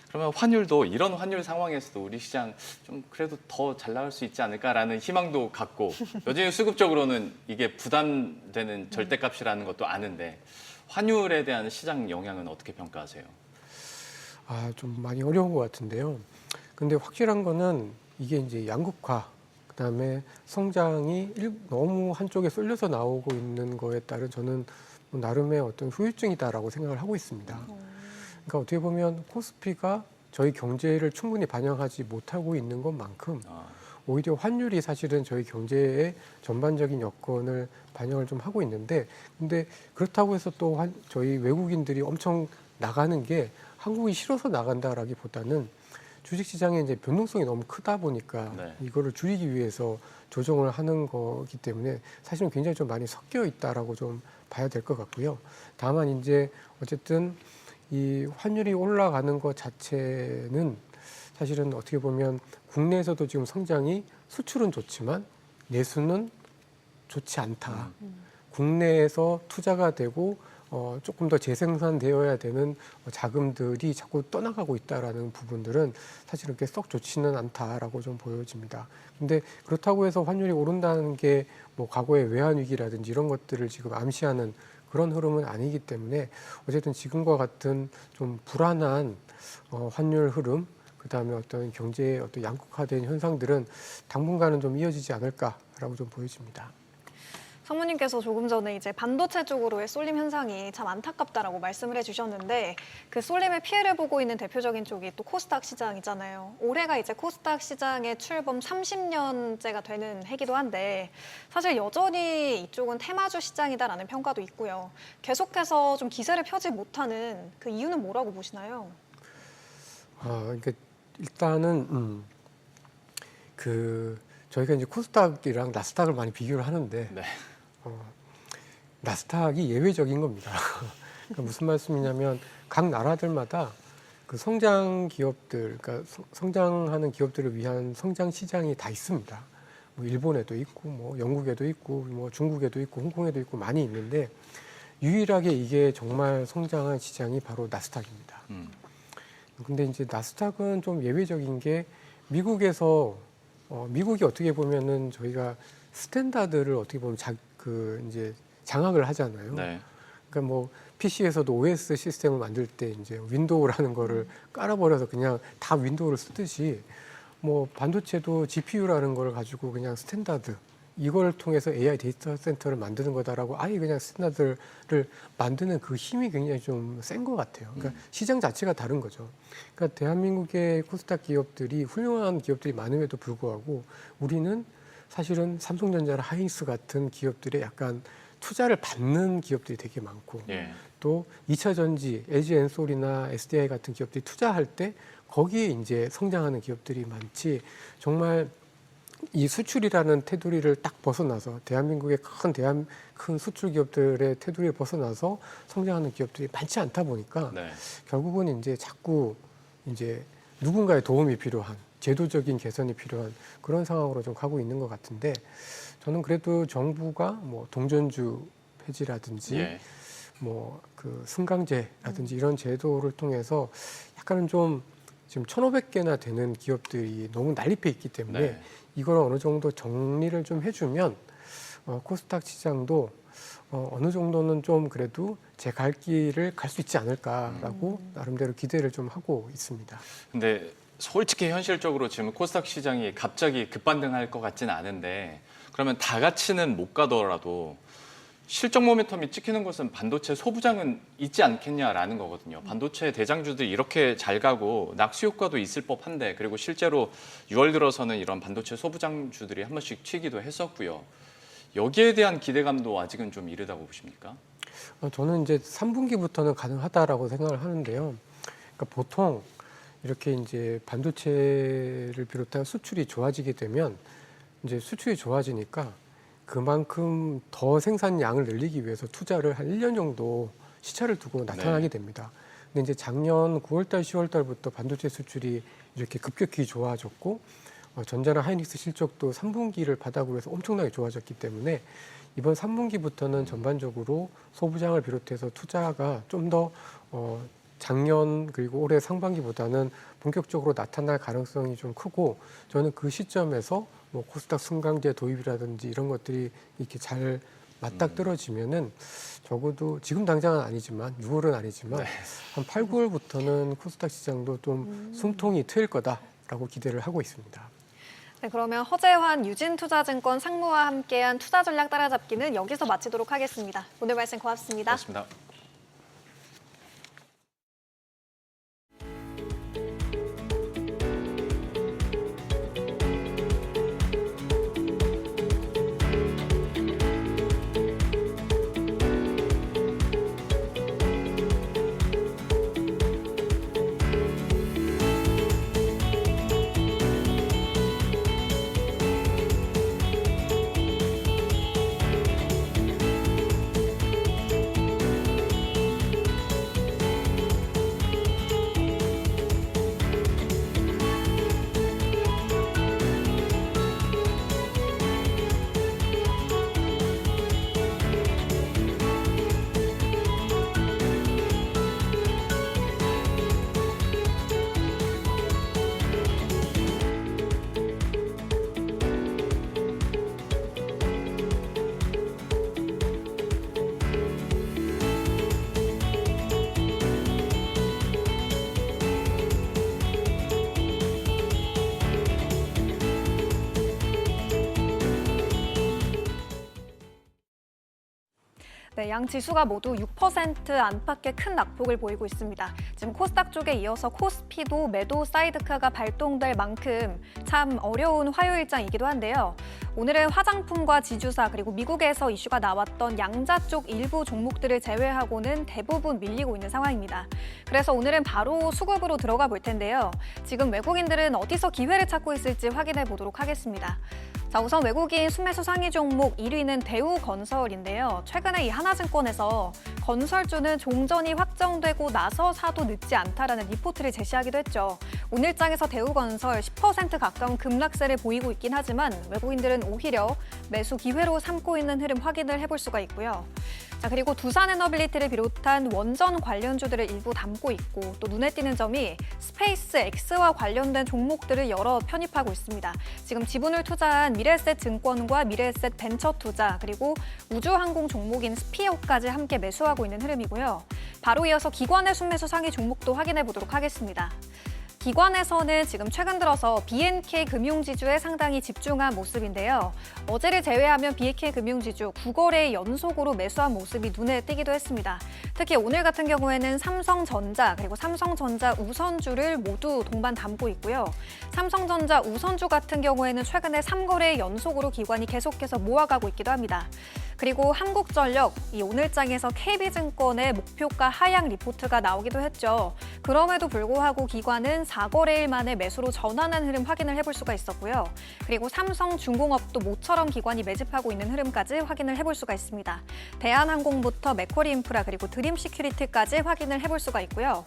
그러면 환율도 이런 환율 상황에서도 우리 시장 좀 그래도 더 잘 나올 수 있지 않을까라는 희망도 갖고, 여전히 수급적으로는 이게 부담되는 절대값이라는 것도 아는데, 환율에 대한 시장 영향은 어떻게 평가하세요? 좀 많이 어려운 것 같은데요. 근데 확실한 거는 이게 이제 양극화, 그다음에 성장이 너무 한쪽에 쏠려서 나오고 있는 거에 따른 저는 뭐 나름의 어떤 후유증이다라고 생각을 하고 있습니다. 그러니까 어떻게 보면 코스피가 저희 경제를 충분히 반영하지 못하고 있는 것만큼 오히려 환율이 사실은 저희 경제의 전반적인 여건을 반영을 좀 하고 있는데, 근데 그렇다고 해서 또 저희 외국인들이 엄청 나가는 게 한국이 싫어서 나간다라기보다는 주식시장의 이제 변동성이 너무 크다 보니까 네. 이거를 줄이기 위해서 조정을 하는 거기 때문에 사실은 굉장히 좀 많이 섞여 있다라고 좀 봐야 될 것 같고요. 다만 이제 어쨌든 이 환율이 올라가는 것 자체는 사실은 어떻게 보면 국내에서도 지금 성장이 수출은 좋지만 내수는 좋지 않다. 국내에서 투자가 되고 조금 더 재생산되어야 되는 자금들이 자꾸 떠나가고 있다라는 부분들은 사실은 그렇게 썩 좋지는 않다라고 좀 보여집니다. 근데 그렇다고 해서 환율이 오른다는 게 뭐 과거의 외환 위기라든지 이런 것들을 지금 암시하는 그런 흐름은 아니기 때문에, 어쨌든 지금과 같은 좀 불안한 환율 흐름, 그다음에 어떤 경제의 어떤 양극화된 현상들은 당분간은 좀 이어지지 않을까라고 좀 보여집니다. 상무님께서 조금 전에 이제 반도체 쪽으로의 쏠림 현상이 참 안타깝다라고 말씀을 해주셨는데, 그 쏠림의 피해를 보고 있는 대표적인 쪽이 또 코스닥 시장이잖아요. 올해가 이제 코스닥 시장의 출범 30년째가 되는 해기도 한데, 사실 여전히 이쪽은 테마주 시장이다라는 평가도 있고요. 계속해서 좀 기세를 펴지 못하는 그 이유는 뭐라고 보시나요? 그러니까 일단은 저희가 이제 코스닥이랑 나스닥을 많이 비교를 하는데, 네. 나스닥이 예외적인 겁니다. 그러니까 무슨 말씀이냐면 각 나라들마다 그 성장 기업들, 그러니까 성장하는 기업들을 위한 성장 시장이 다 있습니다. 뭐 일본에도 있고 뭐 영국에도 있고 뭐 중국에도 있고 홍콩에도 있고 많이 있는데 유일하게 이게 정말 성장한 시장이 바로 나스닥입니다. 근데 이제 나스닥은 좀 예외적인 게 미국에서 미국이 어떻게 보면은 저희가 스탠다드를 어떻게 보면 이제 장악을 하잖아요. 네. 그러니까 뭐 PC에서도 OS 시스템을 만들 때 이제 윈도우라는 거를 깔아버려서 그냥 다 윈도우를 쓰듯이 뭐 반도체도 GPU라는 걸 가지고 그냥 스탠다드 이걸 통해서 AI 데이터 센터를 만드는 거다라고 아예 그냥 스탠다드를 만드는 그 힘이 굉장히 좀 센 것 같아요. 그러니까 시장 자체가 다른 거죠. 그러니까 대한민국의 코스닥 기업들이 훌륭한 기업들이 많음에도 불구하고 우리는 사실은 삼성전자나 하이닉스 같은 기업들의 약간 투자를 받는 기업들이 되게 많고 예. 또 2차 전지, LG 엔솔이나 SDI 같은 기업들이 투자할 때 거기에 이제 성장하는 기업들이 많지 정말 이 수출이라는 테두리를 딱 벗어나서 대한민국의 큰 수출 기업들의 테두리를 벗어나서 성장하는 기업들이 많지 않다 보니까 네. 결국은 이제 자꾸 이제 누군가의 도움이 필요한 제도적인 개선이 필요한 그런 상황으로 좀 가고 있는 것 같은데 저는 그래도 정부가 뭐 동전주 폐지라든지 예. 뭐 그 승강제라든지 이런 제도를 통해서 약간은 좀 지금 1,500개나 되는 기업들이 너무 난립해 있기 때문에 네. 이걸 어느 정도 정리를 좀 해주면 코스닥 시장도 어느 정도는 좀 그래도 제 갈 길을 갈 수 있지 않을까라고 나름대로 기대를 좀 하고 있습니다. 근데 솔직히 현실적으로 지금 코스닥 시장이 갑자기 급반등할 것 같지는 않은데 그러면 다 같이는 못 가더라도 실적 모멘텀이 찍히는 것은 반도체 소부장은 있지 않겠냐라는 거거든요. 반도체 대장주들이 이렇게 잘 가고 낙수 효과도 있을 법한데 그리고 실제로 6월 들어서는 이런 반도체 소부장주들이 한 번씩 튀기도 했었고요. 여기에 대한 기대감도 아직은 좀 이르다고 보십니까? 저는 이제 3분기부터는 가능하다라고 생각을 하는데요. 그러니까 보통 이렇게 이제 반도체를 비롯한 수출이 좋아지게 되면 이제 수출이 좋아지니까 그만큼 더 생산량을 늘리기 위해서 투자를 한 1년 정도 시차를 두고 나타나게 됩니다. 근데 이제 작년 9월달, 10월달부터 반도체 수출이 이렇게 급격히 좋아졌고 전자나 하이닉스 실적도 3분기를 바닥으로 해서 엄청나게 좋아졌기 때문에 이번 3분기부터는 전반적으로 소부장을 비롯해서 투자가 좀 더 작년 그리고 올해 상반기보다는 본격적으로 나타날 가능성이 좀 크고 저는 그 시점에서 뭐 코스닥 승강제 도입이라든지 이런 것들이 이렇게 잘 맞닥뜨려지면은 적어도 지금 당장은 아니지만 6월은 아니지만 한 8, 9월부터는 코스닥 시장도 좀 숨통이 트일 거다라고 기대를 하고 있습니다. 네, 그러면 허재환 유진투자증권 상무와 함께한 투자 전략 따라잡기는 여기서 마치도록 하겠습니다. 오늘 말씀 고맙습니다. 고맙습니다. 네, 양 지수가 모두 6% 안팎의 큰 낙폭을 보이고 있습니다. 지금 코스닥 쪽에 이어서 코스피도 매도 사이드카가 발동될 만큼 참 어려운 화요일장이기도 한데요. 오늘은 화장품과 지주사 그리고 미국에서 이슈가 나왔던 양자 쪽 일부 종목들을 제외하고는 대부분 밀리고 있는 상황입니다. 그래서 오늘은 바로 수급으로 들어가 볼 텐데요. 지금 외국인들은 어디서 기회를 찾고 있을지 확인해 보도록 하겠습니다. 자, 우선 외국인 순매수 상위 종목 1위는 대우건설인데요. 최근에 이 하나증권에서 건설주는 종전이 확정되고 나서 사도 늦지 않다라는 리포트를 제시하기도 했죠. 오늘장에서 대우건설 10% 가까운 급락세를 보이고 있긴 하지만 외국인들은 오히려 매수 기회로 삼고 있는 흐름 확인을 해볼 수가 있고요. 자, 그리고 두산에너빌리티를 비롯한 원전 관련주들을 일부 담고 있고 또 눈에 띄는 점이 스페이스 X와 관련된 종목들을 여러 편입하고 있습니다. 지금 지분을 투자한 미래에셋 증권과 미래에셋 벤처 투자 그리고 우주항공 종목인 스피어까지 함께 매수하고 있는 흐름이고요. 바로 이어서 기관의 순매수 상위 종목도 확인해 보도록 하겠습니다. 기관에서는 지금 최근 들어서 BNK 금융지주에 상당히 집중한 모습인데요. 어제를 제외하면 BNK 금융지주 9거래 연속으로 매수한 모습이 눈에 띄기도 했습니다. 특히 오늘 같은 경우에는 삼성전자 그리고 삼성전자 우선주를 모두 동반 담고 있고요. 삼성전자 우선주 같은 경우에는 최근에 3거래 연속으로 기관이 계속해서 모아가고 있기도 합니다. 그리고 한국전력, 이 오늘장에서 KB증권의 목표가 하향 리포트가 나오기도 했죠. 그럼에도 불구하고 기관은 4거래일 만에 매수로 전환한 흐름 확인을 해볼 수가 있었고요. 그리고 삼성중공업도 모처럼 기관이 매집하고 있는 흐름까지 확인을 해볼 수가 있습니다. 대한항공부터 맥쿼리인프라 그리고 드림시큐리티까지 확인을 해볼 수가 있고요.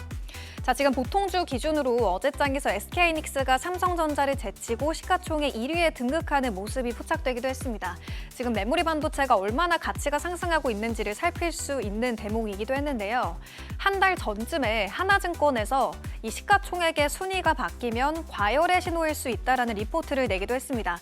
자, 지금 보통주 기준으로 어제장에서 SK하이닉스가 삼성전자를 제치고 시가총액 1위에 등극하는 모습이 포착되기도 했습니다. 지금 메모리 반도체가 얼마나 가치가 상승하고 있는지를 살필 수 있는 대목이기도 했는데요. 한 달 전쯤에 하나증권에서 이 시가총액의 순위가 바뀌면 과열의 신호일 수 있다라는 리포트를 내기도 했습니다.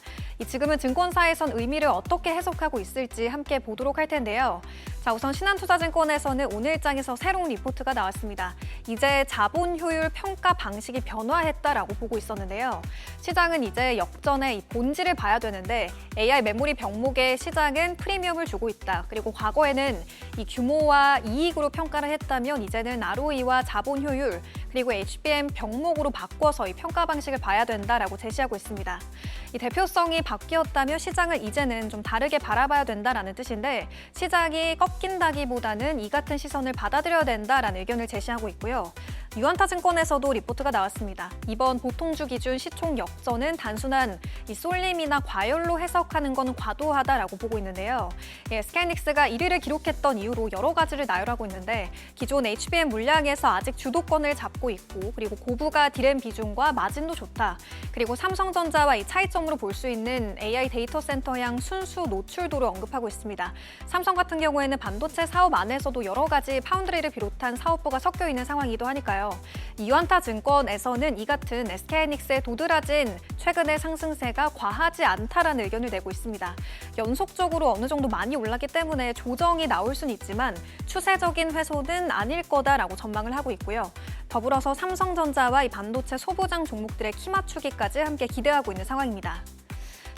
지금은 증권사에선 의미를 어떻게 해석하고 있을지 함께 보도록 할 텐데요. 자, 우선 신한투자증권에서는 오늘장에서 새로운 리포트가 나왔습니다. 이제 자본 효율 평가 방식이 변화했다라고 보고 있었는데요. 시장은 이제 역전의 이 본질을 봐야 되는데 AI 메모리 병목의 시장은 프리미엄을 주고 있다. 그리고 과거에는 이 규모와 이익으로 평가를 했다면 이제는 ROE와 자본 효율 그리고 HBM 병목으로 바꿔서 이 평가 방식을 봐야 된다라고 제시하고 있습니다. 이 대표성이 바뀌었다면 시장을 이제는 좀 다르게 바라봐야 된다라는 뜻인데 시장이 꺾인다기보다는 이 같은 시선을 받아들여야 된다라는 의견을 제시하고 있고요. 유한타증권에서도 리포트가 나왔습니다. 이번 보통주 기준 시총 역전은 단순한 이 쏠림이나 과열로 해석하는 건 과도하다라고 보고 있는데요. SK하이닉스가 1위를 기록했던 이후로 여러 가지를 나열하고 있는데 기존 HBM 물량에서 아직 주도권을 잡고 있고 그리고 고부가 디램 비중과 마진도 좋다. 그리고 삼성전자와 이 차이점으로 볼 수 있는 AI 데이터 센터향 순수 노출도를 언급하고 있습니다. 삼성 같은 경우에는 반도체 사업 안에서도 여러 가지 파운드리를 비롯한 사업부가 섞여 있는 상황이기도 하니까요. 유한타증권에서는 이 같은 SK하이닉스의 도드라진 최근의 상승세가 과하지 않다라는 의견을 내고 있습니다. 연속적으로 어느 정도 많이 올랐기 때문에 조정이 나올 수는 있지만 추세적인 훼손은 아닐 거다라고 전망을 하고 있고요. 더불어서 삼성전자와 이 반도체 소부장 종목들의 키 맞추기까지 함께 기대하고 있는 상황입니다.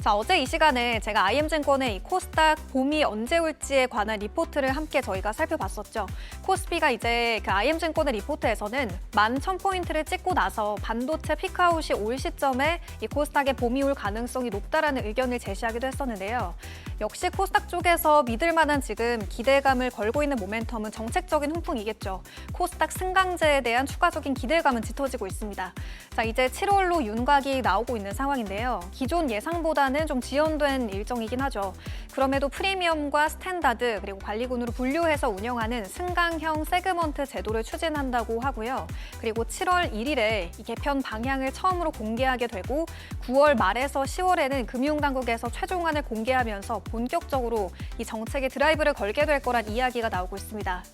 자, 어제 이 시간에 제가 IM증권의 이 코스닥 봄이 언제 올지에 관한 리포트를 함께 저희가 살펴봤었죠. 코스피가 이제 그 IM증권의 리포트에서는 11,000포인트를 찍고 나서 반도체 피크아웃이 올 시점에 이 코스닥의 봄이 올 가능성이 높다라는 의견을 제시하기도 했었는데요. 역시 코스닥 쪽에서 믿을 만한 지금 기대감을 걸고 있는 모멘텀은 정책적인 훈풍이겠죠. 코스닥 승강제에 대한 추가적인 기대감은 짙어지고 있습니다. 자, 이제 7월로 윤곽이 나오고 있는 상황인데요. 기존 예상보다는 좀 지연된 일정이긴 하죠. 그럼에도 프리미엄과 스탠다드 그리고 관리군으로 분류해서 운영하는 승강형 세그먼트 제도를 추진한다고 하고요. 그리고 7월 1일에 이 개편 방향을 처음으로 공개하게 되고 9월 말에서 10월에는 금융당국에서 최종안을 공개하면서 본격적으로 이 정책에 드라이브를 걸게 될 거란 이야기가 나오고 있습니다.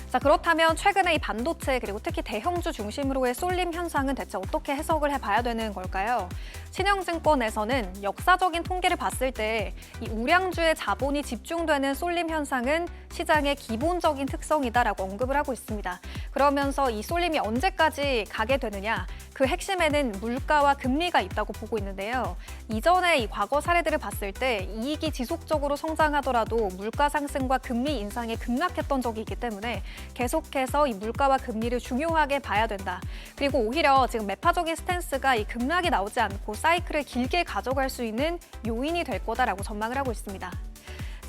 자, 그렇다면 최근에 이 반도체 그리고 특히 대형주 중심으로의 쏠림 현상은 대체 어떻게 해석을 해봐야 되는 걸까요? 신영증권에서는 역사적인 통계를 봤을 때 이 우량주의 자본이 집중되는 쏠림 현상은 시장의 기본적인 특성이다라고 언급을 하고 있습니다. 그러면서 이 쏠림이 언제까지 가게 되느냐? 그 핵심에는 물가와 금리가 있다고 보고 있는데요. 이전에 이 과거 사례들을 봤을 때 이익이 지속적으로 성장하더라도 물가 상승과 금리 인상에 급락했던 적이 있기 때문에 계속해서 이 물가와 금리를 중요하게 봐야 된다. 그리고 오히려 지금 매파적인 스탠스가 이 급락이 나오지 않고 사이클을 길게 가져갈 수 있는 요인이 될 거다라고 전망을 하고 있습니다.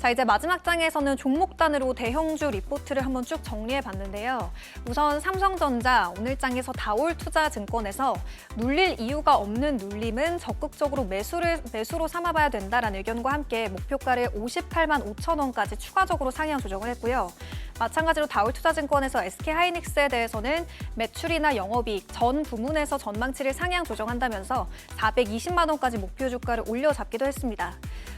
자, 이제 마지막 장에서는 종목 단으로 대형주 리포트를 한번 쭉 정리해 봤는데요. 우선 삼성전자 오늘 장에서 다올투자증권에서 눌릴 이유가 없는 눌림은 적극적으로 매수로 삼아봐야 된다라는 의견과 함께 목표가를 58만 5천 원까지 추가적으로 상향 조정을 했고요. 마찬가지로 다올투자증권에서 SK하이닉스에 대해서는 매출이나 영업이익 전 부문에서 전망치를 상향 조정한다면서 420만 원까지 목표 주가를 올려잡기도 했습니다.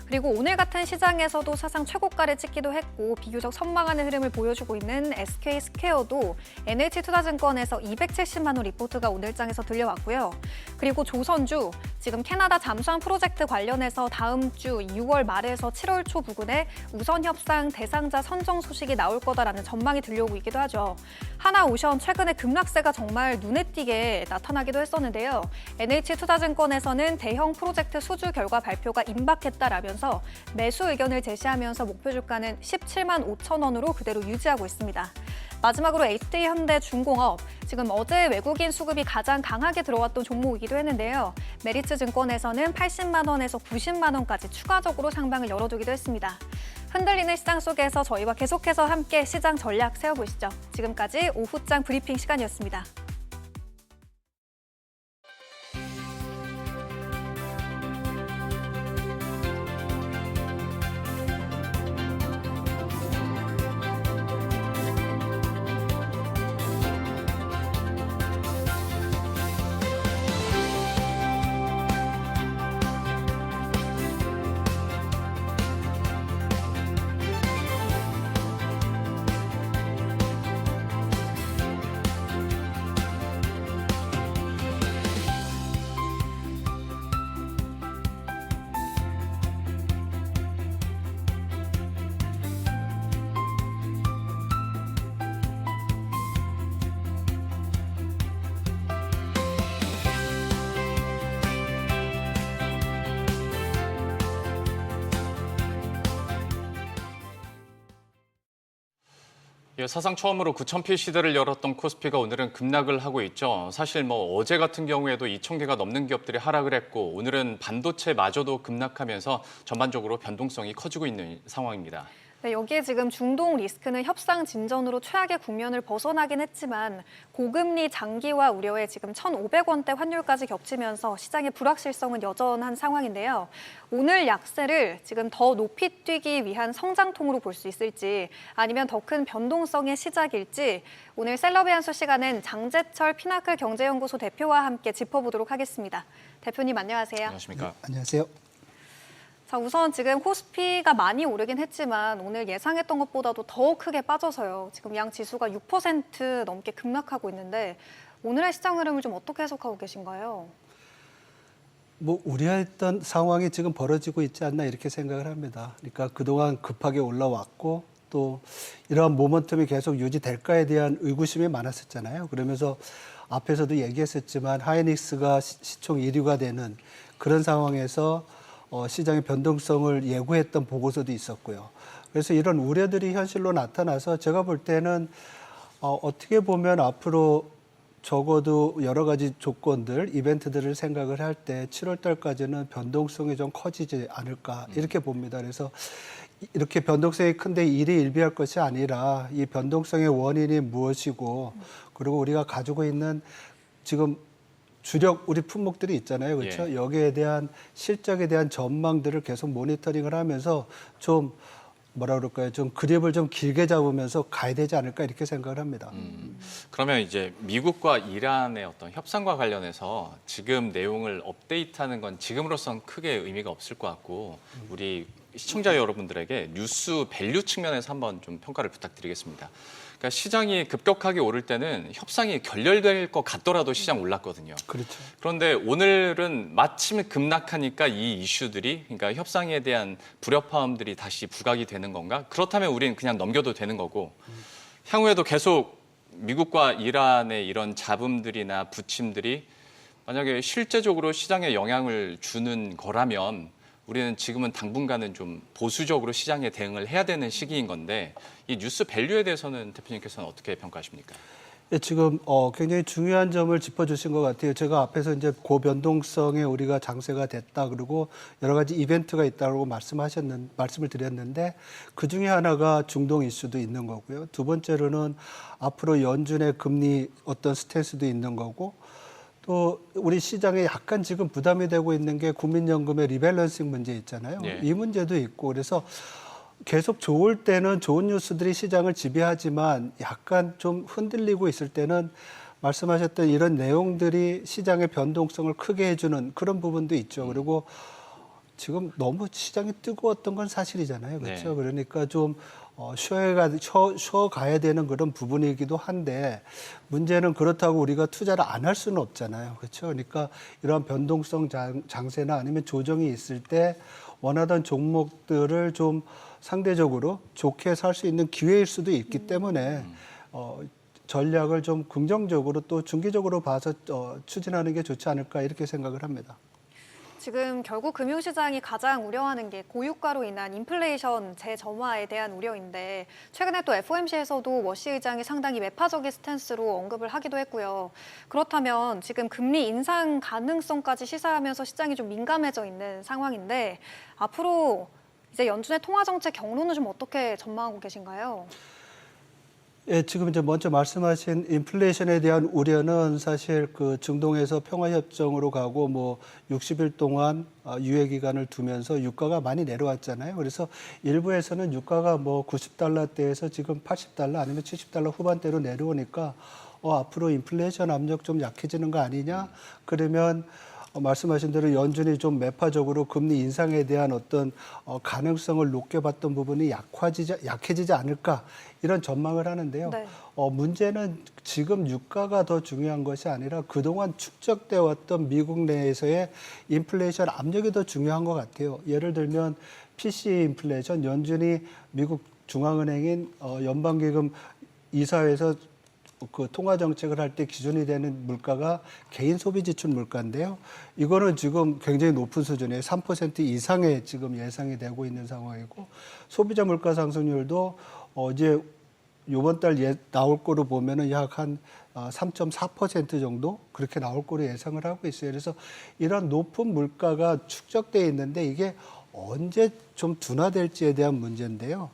그리고 오늘 같은 시장에서도 사상 최고가를 찍기도 했고 비교적 선방하는 흐름을 보여주고 있는 SK스퀘어도 NH투자증권에서 270만 원 리포트가 오늘 장에서 들려왔고요. 그리고 조선주, 지금 캐나다 잠수함 프로젝트 관련해서 다음 주 6월 말에서 7월 초 부근에 우선 협상 대상자 선정 소식이 나올 거다라는 전망이 들려오고 있기도 하죠. 하나오션 최근에 급락세가 정말 눈에 띄게 나타나기도 했었는데요. NH투자증권에서는 대형 프로젝트 수주 결과 발표가 임박했다라면서 매수 의견을 제시하면서 목표 주가는 17만 5천 원으로 그대로 유지하고 있습니다. 마지막으로 HD현대중공업, 지금 어제 외국인 수급이 가장 강하게 들어왔던 종목이기도 했는데요. 메리츠증권에서는 80만 원에서 90만 원까지 추가적으로 상방을 열어두기도 했습니다. 흔들리는 시장 속에서 저희와 계속해서 함께 시장 전략 세워보시죠. 지금까지 오후장 브리핑 시간이었습니다. 예, 사상 처음으로 9,000피 시대를 열었던 코스피가 오늘은 급락을 하고 있죠. 사실 어제 같은 경우에도 2,000개가 넘는 기업들이 하락을 했고 오늘은 반도체마저도 급락하면서 전반적으로 변동성이 커지고 있는 상황입니다. 네, 여기에 지금 중동 리스크는 협상 진전으로 최악의 국면을 벗어나긴 했지만 고금리 장기화 우려에 지금 1,500원대 환율까지 겹치면서 시장의 불확실성은 여전한 상황인데요. 오늘 약세를 지금 더 높이 뛰기 위한 성장통으로 볼 수 있을지 아니면 더 큰 변동성의 시작일지 오늘 셀럽의 한수 시간은 장재철 피나클 경제연구소 대표와 함께 짚어보도록 하겠습니다. 대표님 안녕하세요. 안녕하십니까? 안녕하세요. 자, 우선 지금 코스피가 많이 오르긴 했지만 오늘 예상했던 것보다도 더 크게 빠져서요. 지금 양 지수가 6% 넘게 급락하고 있는데 오늘의 시장 흐름을 좀 어떻게 해석하고 계신가요? 우려했던 상황이 지금 벌어지고 있지 않나 이렇게 생각을 합니다. 그러니까 그동안 급하게 올라왔고 또 이러한 모멘텀이 계속 유지될까에 대한 의구심이 많았었잖아요. 그러면서 앞에서도 얘기했었지만 하이닉스가 시총 1위가 되는 그런 상황에서 시장의 변동성을 예고했던 보고서도 있었고요. 그래서 이런 우려들이 현실로 나타나서 제가 볼 때는 어떻게 보면 앞으로 적어도 여러 가지 조건들, 이벤트들을 생각을 할 때 7월 달까지는 변동성이 좀 커지지 않을까 이렇게 봅니다. 그래서 이렇게 변동성이 큰데 일희일비할 것이 아니라 이 변동성의 원인이 무엇이고 그리고 우리가 가지고 있는 지금 주력 우리 품목들이 있잖아요. 그렇죠? 예. 여기에 대한 실적에 대한 전망들을 계속 모니터링을 하면서 좀 좀 그립을 좀 길게 잡으면서 가야 되지 않을까 이렇게 생각을 합니다. 그러면 이제 미국과 이란의 어떤 협상과 관련해서 지금 내용을 업데이트하는 건 지금으로선 크게 의미가 없을 것 같고 우리 시청자 여러분들에게 뉴스 밸류 측면에서 한번 좀 평가를 부탁드리겠습니다. 그러니까 시장이 급격하게 오를 때는 협상이 결렬될 것 같더라도 시장 올랐거든요. 그렇죠. 그런데 오늘은 마침 급락하니까 이 이슈들이, 그러니까 협상에 대한 불협화음들이 다시 부각이 되는 건가? 그렇다면 우리는 그냥 넘겨도 되는 거고 향후에도 계속 미국과 이란의 이런 잡음들이나 부침들이 만약에 실제적으로 시장에 영향을 주는 거라면 우리는 지금은 당분간은 좀 보수적으로 시장에 대응을 해야 되는 시기인 건데 이 뉴스 밸류에 대해서는 대표님께서는 어떻게 평가하십니까? 예, 지금 굉장히 중요한 점을 짚어주신 것 같아요. 제가 앞에서 이제 고변동성에 우리가 장세가 됐다, 그리고 여러 가지 이벤트가 있다고 말씀을 드렸는데 그 중에 하나가 중동 이슈도 있는 거고요. 두 번째로는 앞으로 연준의 금리 어떤 스탠스도 있는 거고, 또 우리 시장에 약간 지금 부담이 되고 있는 게 국민연금의 리밸런싱 문제 있잖아요. 예. 이 문제도 있고, 그래서 계속 좋을 때는 좋은 뉴스들이 시장을 지배하지만 약간 좀 흔들리고 있을 때는 말씀하셨던 이런 내용들이 시장의 변동성을 크게 해주는 그런 부분도 있죠. 그리고 지금 너무 시장이 뜨거웠던 건 사실이잖아요. 그렇죠? 네. 그러니까 좀 쉬어가야 되는 그런 부분이기도 한데, 문제는 그렇다고 우리가 투자를 안 할 수는 없잖아요. 그렇죠? 그러니까 이러한 변동성 장세나 아니면 조정이 있을 때 원하던 종목들을 좀 상대적으로 좋게 살 수 있는 기회일 수도 있기 때문에 전략을 좀 긍정적으로 또 중기적으로 봐서 추진하는 게 좋지 않을까 이렇게 생각을 합니다. 지금 결국 금융시장이 가장 우려하는 게 고유가로 인한 인플레이션 재점화에 대한 우려인데, 최근에 또 FOMC에서도 워시 의장이 상당히 매파적인 스탠스로 언급을 하기도 했고요. 그렇다면 지금 금리 인상 가능성까지 시사하면서 시장이 좀 민감해져 있는 상황인데, 앞으로 이제 연준의 통화정책 경로는 좀 어떻게 전망하고 계신가요? 예, 지금 이제 먼저 말씀하신 인플레이션에 대한 우려는 사실 그 중동에서 평화협정으로 가고 뭐 60일 동안 유예 기간을 두면서 유가가 많이 내려왔잖아요. 그래서 일부에서는 유가가 뭐 90달러대에서 지금 80달러 아니면 70달러 후반대로 내려오니까 앞으로 인플레이션 압력 좀 약해지는 거 아니냐? 그러면 말씀하신 대로 연준이 좀 매파적으로 금리 인상에 대한 어떤 가능성을 높게 봤던 부분이 약해지지 않을까 이런 전망을 하는데요. 네. 문제는 지금 유가가 더 중요한 것이 아니라 그동안 축적되어 왔던 미국 내에서의 인플레이션 압력이 더 중요한 것 같아요. 예를 들면 PC 인플레이션, 연준이 미국 중앙은행인 연방기금 이사회에서 그 통화 정책을 할 때 기준이 되는 물가가 개인 소비 지출 물가인데요. 이거는 지금 굉장히 높은 수준에 3% 이상의 지금 예상이 되고 있는 상황이고, 소비자 물가 상승률도 이제 이번 달 나올 거로 보면은 약 한 3.4% 정도 그렇게 나올 거로 예상을 하고 있어요. 그래서 이런 높은 물가가 축적돼 있는데 이게 언제 좀 둔화될지에 대한 문제인데요.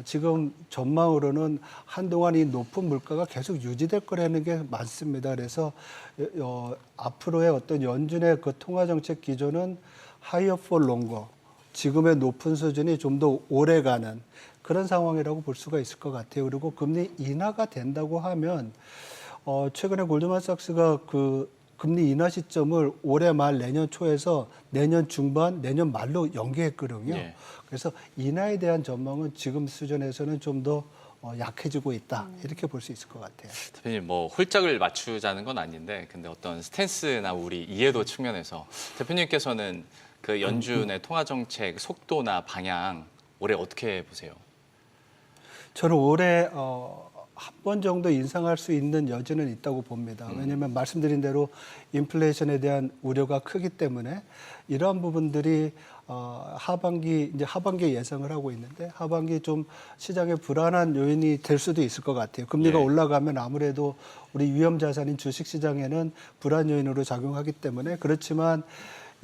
지금 전망으로는 한동안 이 높은 물가가 계속 유지될 거라는 게 많습니다. 그래서 앞으로의 어떤 연준의 그 통화 정책 기조는 higher for longer, 지금의 높은 수준이 좀 더 오래 가는 그런 상황이라고 볼 수가 있을 것 같아요. 그리고 금리 인하가 된다고 하면 최근에 골드만삭스가 그 금리 인하 시점을 올해 말 내년 초에서 내년 중반, 내년 말로 연기했거든요. 네. 그래서 인하에 대한 전망은 지금 수준에서는 좀 더 약해지고 있다 이렇게 볼 수 있을 것 같아요. 대표님, 뭐 홀짝을 맞추자는 건 아닌데, 근데 어떤 스탠스나 우리 이해도 측면에서 대표님께서는 그 연준의 통화 정책 속도나 방향 올해 어떻게 보세요? 저는 올해 한 번 정도 인상할 수 있는 여지는 있다고 봅니다. 왜냐하면 말씀드린 대로 인플레이션에 대한 우려가 크기 때문에 이러한 부분들이 하반기에 예상을 하고 있는데, 하반기 좀 시장의 불안한 요인이 될 수도 있을 것 같아요. 금리가 예. 올라가면 아무래도 우리 위험 자산인 주식 시장에는 불안 요인으로 작용하기 때문에, 그렇지만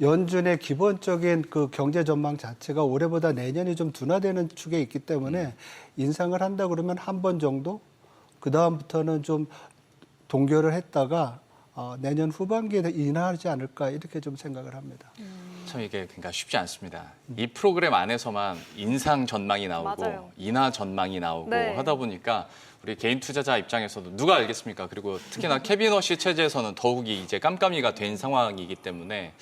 연준의 기본적인 그 경제 전망 자체가 올해보다 내년이 좀 둔화되는 축에 있기 때문에 인상을 한다 그러면 한 번 정도, 그 다음부터는 좀 동결을 했다가 내년 후반기에 인하하지 않을까 이렇게 좀 생각을 합니다. 참 이게 그러니까 쉽지 않습니다. 이 프로그램 안에서만 인상 전망이 나오고 맞아요. 인하 전망이 나오고 네. 하다 보니까 우리 개인 투자자 입장에서도 누가 알겠습니까? 그리고 특히나 캐비너시 체제에서는 더욱이 이제 깜깜이가 된 상황이기 때문에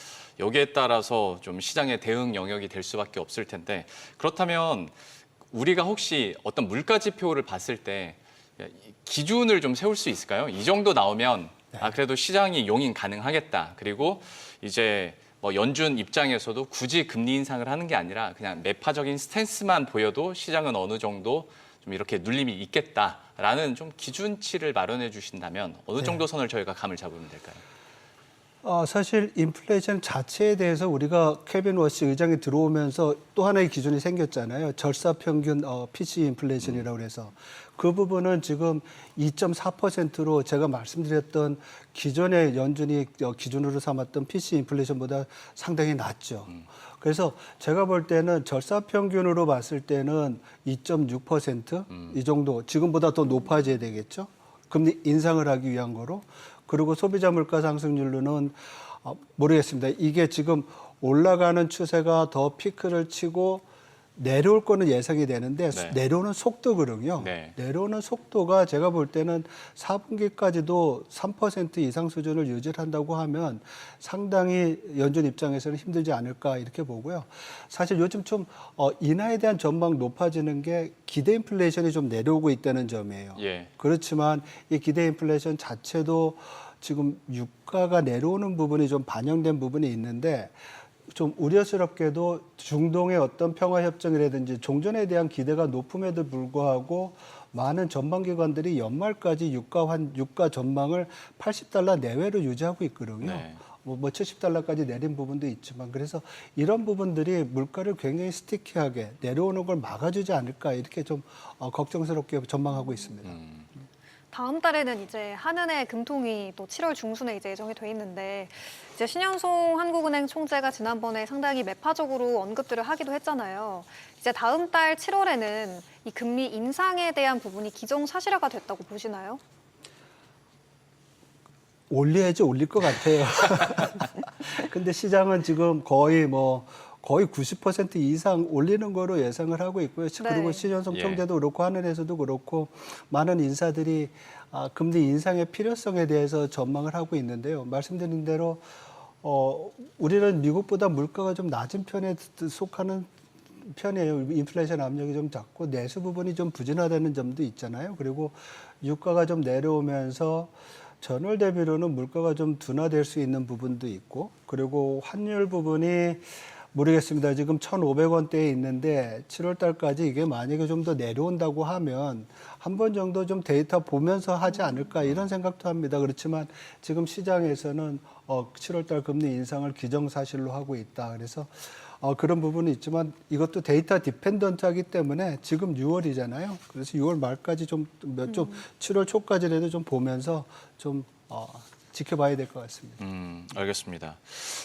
여기에 따라서 좀 시장의 대응 영역이 될 수밖에 없을 텐데, 그렇다면 우리가 혹시 어떤 물가 지표를 봤을 때 기준을 좀 세울 수 있을까요? 이 정도 나오면 그래도 시장이 용인 가능하겠다. 그리고 이제 뭐 연준 입장에서도 굳이 금리 인상을 하는 게 아니라 그냥 매파적인 스탠스만 보여도 시장은 어느 정도 좀 이렇게 눌림이 있겠다라는 좀 기준치를 마련해 주신다면 어느 정도 선을 저희가 감을 잡으면 될까요? 사실 인플레이션 자체에 대해서 우리가 케빈 워시 의장이 들어오면서 또 하나의 기준이 생겼잖아요. 절사평균 PC 인플레이션이라고 해서 그 부분은 지금 2.4%로 제가 말씀드렸던 기존의 연준이 기준으로 삼았던 PC 인플레이션보다 상당히 낮죠. 그래서 제가 볼 때는 절사평균으로 봤을 때는 2.6%이 정도, 지금보다 더 높아져야 되겠죠. 금리 인상을 하기 위한 거로. 그리고 소비자 물가 상승률로는 모르겠습니다. 이게 지금 올라가는 추세가 더 피크를 치고 내려올 거는 예상이 되는데 네. 내려오는 속도거든요. 네. 내려오는 속도가 제가 볼 때는 4분기까지도 3% 이상 수준을 유지한다고 하면 상당히 연준 입장에서는 힘들지 않을까 이렇게 보고요. 사실 요즘 좀 인하에 대한 전망 높아지는 게 기대 인플레이션이 좀 내려오고 있다는 점이에요. 예. 그렇지만 이 기대 인플레이션 자체도 지금 유가가 내려오는 부분이 좀 반영된 부분이 있는데 좀 우려스럽게도 중동의 어떤 평화협정이라든지 종전에 대한 기대가 높음에도 불구하고 많은 전망기관들이 연말까지 유가 전망을 $80 내외로 유지하고 있거든요. 네. 뭐 $70까지 내린 부분도 있지만 그래서 이런 부분들이 물가를 굉장히 스티키하게 내려오는 걸 막아주지 않을까 이렇게 좀 걱정스럽게 전망하고 있습니다. 다음 달에는 이제 한은의 금통위 또 7월 중순에 이제 예정이 돼 있는데 이제 신현송 한국은행 총재가 지난번에 상당히 매파적으로 언급들을 하기도 했잖아요. 이제 다음 달 7월에는 이 금리 인상에 대한 부분이 기정사실화가 됐다고 보시나요? 올려야지 올릴 것 같아요. 근데 시장은 지금 거의 90% 이상 올리는 거로 예상을 하고 있고요. 그리고 네. 신현성 예. 총재도 그렇고 한은에서도 그렇고 많은 인사들이 금리 인상의 필요성에 대해서 전망을 하고 있는데요. 말씀드린 대로 우리는 미국보다 물가가 좀 낮은 편에 속하는 편이에요. 인플레이션 압력이 좀 작고 내수 부분이 좀 부진하다는 점도 있잖아요. 그리고 유가가 좀 내려오면서 전월 대비로는 물가가 좀 둔화될 수 있는 부분도 있고 그리고 환율 부분이 모르겠습니다. 지금 1,500원대에 있는데 7월 달까지 이게 만약에 좀 더 내려온다고 하면 한 번 정도 좀 데이터 보면서 하지 않을까 이런 생각도 합니다. 그렇지만 지금 시장에서는 7월 달 금리 인상을 기정사실로 하고 있다. 그래서 그런 부분이 있지만 이것도 데이터 디펜던트하기 때문에 지금 6월이잖아요. 그래서 6월 말까지 좀 7월 초까지라도 좀 보면서 좀 지켜봐야 될 것 같습니다. 알겠습니다.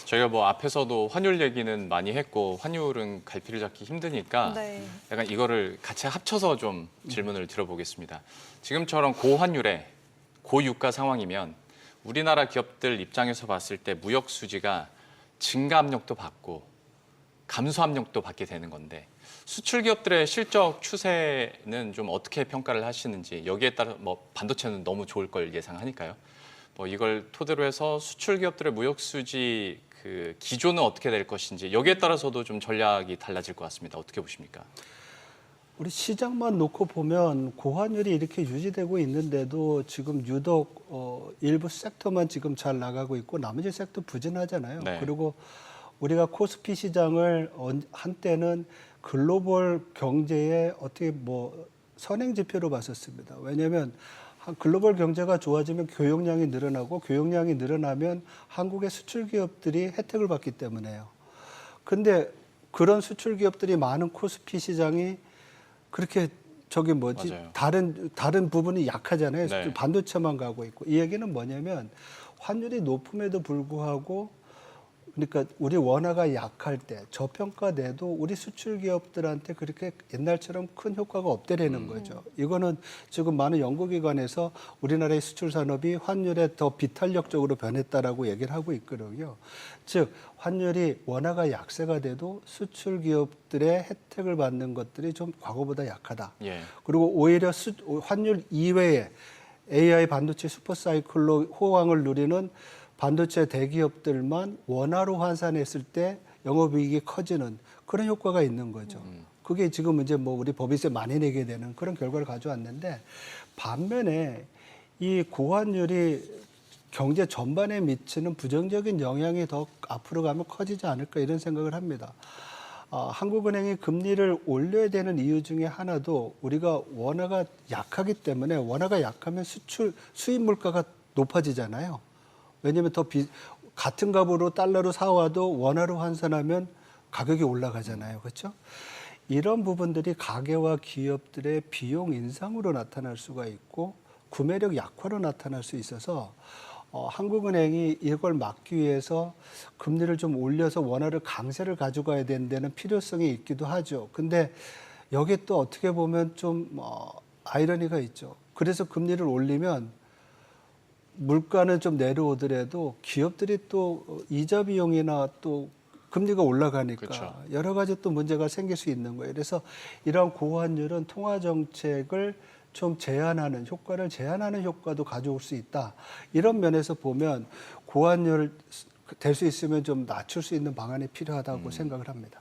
저희가 뭐 앞에서도 환율 얘기는 많이 했고 환율은 갈피를 잡기 힘드니까 네. 약간 이거를 같이 합쳐서 좀 질문을 드려보겠습니다. 지금처럼 고환율에 고유가 상황이면 우리나라 기업들 입장에서 봤을 때 무역 수지가 증가 압력도 받고 감소 압력도 받게 되는 건데 수출 기업들의 실적 추세는 좀 어떻게 평가를 하시는지 여기에 따라 뭐 반도체는 너무 좋을 걸 예상하니까요. 뭐 이걸 토대로 해서 수출 기업들의 무역 수지 그 기조는 어떻게 될 것인지 여기에 따라서도 좀 전략이 달라질 것 같습니다. 어떻게 보십니까? 우리 시장만 놓고 보면 고환율이 이렇게 유지되고 있는데도 지금 유독 일부 섹터만 지금 잘 나가고 있고 나머지 섹터 부진하잖아요. 네. 그리고 우리가 코스피 시장을 한때는 글로벌 경제의 어떻게 선행 지표로 봤었습니다. 왜냐하면 글로벌 경제가 좋아지면 교역량이 늘어나고 교역량이 늘어나면 한국의 수출 기업들이 혜택을 받기 때문에요. 근데 그런 수출 기업들이 많은 코스피 시장이 그렇게 맞아요. 다른 부분이 약하잖아요. 네. 반도체만 가고 있고. 이 얘기는 뭐냐면 환율이 높음에도 불구하고 그러니까 우리 원화가 약할 때 저평가돼도 우리 수출 기업들한테 그렇게 옛날처럼 큰 효과가 없다라는 거죠. 이거는 지금 많은 연구기관에서 우리나라의 수출 산업이 환율에 더 비탄력적으로 변했다라고 얘기를 하고 있거든요. 즉 환율이 원화가 약세가 돼도 수출 기업들의 혜택을 받는 것들이 좀 과거보다 약하다. 예. 그리고 오히려 환율 이외에 AI 반도체 슈퍼사이클로 호황을 누리는 반도체 대기업들만 원화로 환산했을 때 영업이익이 커지는 그런 효과가 있는 거죠. 그게 지금 이제 우리 법인세 많이 내게 되는 그런 결과를 가져왔는데 반면에 이 고환율이 경제 전반에 미치는 부정적인 영향이 더 앞으로 가면 커지지 않을까 이런 생각을 합니다. 한국은행이 금리를 올려야 되는 이유 중에 하나도 우리가 원화가 약하기 때문에 원화가 약하면 수입 물가가 높아지잖아요. 왜냐하면 같은 값으로 달러로 사와도 원화로 환산하면 가격이 올라가잖아요. 그렇죠? 이런 부분들이 가계와 기업들의 비용 인상으로 나타날 수가 있고 구매력 약화로 나타날 수 있어서 한국은행이 이걸 막기 위해서 금리를 좀 올려서 원화를 강세를 가져가야 된다는 필요성이 있기도 하죠. 근데 여기 또 어떻게 보면 좀 아이러니가 있죠. 그래서 금리를 올리면 물가는 좀 내려오더라도 기업들이 또 이자 비용이나 또 금리가 올라가니까 그렇죠. 여러 가지 또 문제가 생길 수 있는 거예요. 그래서 이러한 고환율은 통화 정책을 좀 제한하는 효과를 제한하는 효과도 가져올 수 있다. 이런 면에서 보면 고환율 될 수 있으면 좀 낮출 수 있는 방안이 필요하다고 생각을 합니다.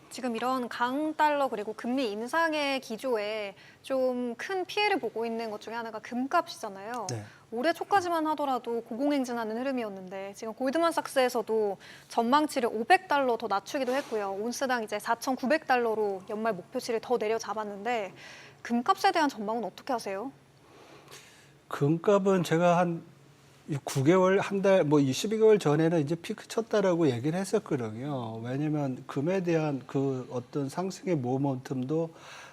지금 이런 강달러 그리고 금리 인상의 기조에 좀 큰 피해를 보고 있는 것 중에 하나가 금값이잖아요. 네. 올해 초까지만 하더라도 고공행진하는 흐름이었는데 지금 골드만삭스에서도 전망치를 500달러 더 낮추기도 했고요. 온스당 이제 4,900달러로 연말 목표치를 더 내려잡았는데 금값에 대한 전망은 어떻게 하세요? 금값은 제가 한 9개월, 한 달, 뭐 12개월 전에는 이제 피크 쳤다라고 얘기를 했었거든요. 왜냐면 금에 대한 그 어떤 상승의 모멘텀도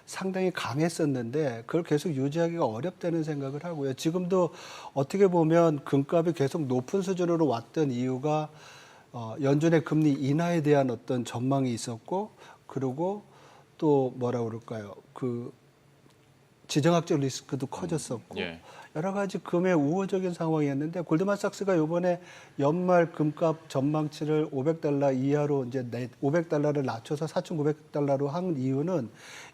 상당히 강했었는데 그걸 계속 유지하기가 어렵다는 생각을 하고요. 지금도 어떻게 보면 금값이 계속 높은 수준으로 왔던 이유가 연준의 금리 인하에 대한 어떤 전망이 있었고 그리고 또 뭐라 그럴까요? 그 지정학적 리스크도 커졌었고 예. 여러 가지 금의 우호적인 상황이었는데 골드만삭스가 이번에 연말 금값 전망치를 500달러 이하로 이제 500달러를 낮춰서 4,900달러로 한 이유는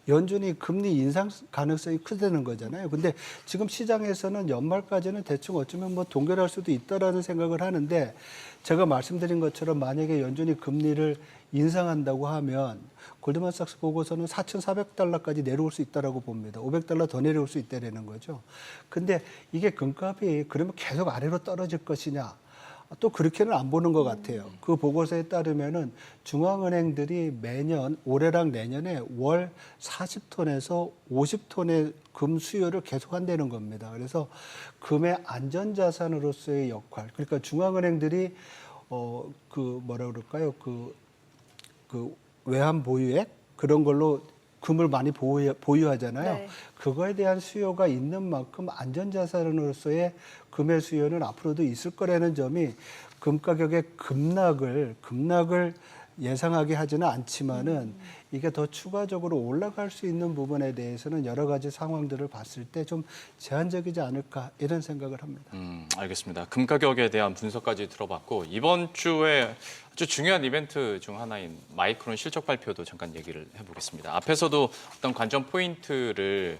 연준이 금리 인상 가능성이 크다는 거잖아요. 근데 지금 시장에서는 연말까지는 대충 어쩌면 뭐 동결할 수도 있다라는 생각을 하는데 제가 말씀드린 것처럼 만약에 연준이 금리를 인상한다고 하면 골드만삭스 보고서는 4,400달러까지 내려올 수 있다라고 봅니다. 500달러 더 내려올 수 있다라는 거죠. 근데 이게 금값이 그러면 계속 아래로 떨어질 것이냐? 또 그렇게는 안 보는 것 같아요. 그 보고서에 따르면은 중앙은행들이 매년 올해랑 내년에 월 40톤에서 50톤의 금 수요를 계속한다는 겁니다. 그래서 금의 안전자산으로서의 역할, 그러니까 중앙은행들이 그 뭐라 그럴까요? 그 외환 보유액 그런 걸로 금을 많이 보유하잖아요. 네. 그거에 대한 수요가 있는 만큼 안전자산으로서의 금의 수요는 앞으로도 있을 거라는 점이 금 가격의 급락을 예상하게 하지는 않지만은 이게 더 추가적으로 올라갈 수 있는 부분에 대해서는 여러 가지 상황들을 봤을 때 좀 제한적이지 않을까 이런 생각을 합니다. 알겠습니다. 금 가격에 대한 분석까지 들어봤고 이번 주에 아주 중요한 이벤트 중 하나인 마이크론 실적 발표도 잠깐 얘기를 해보겠습니다. 앞에서도 어떤 관전 포인트를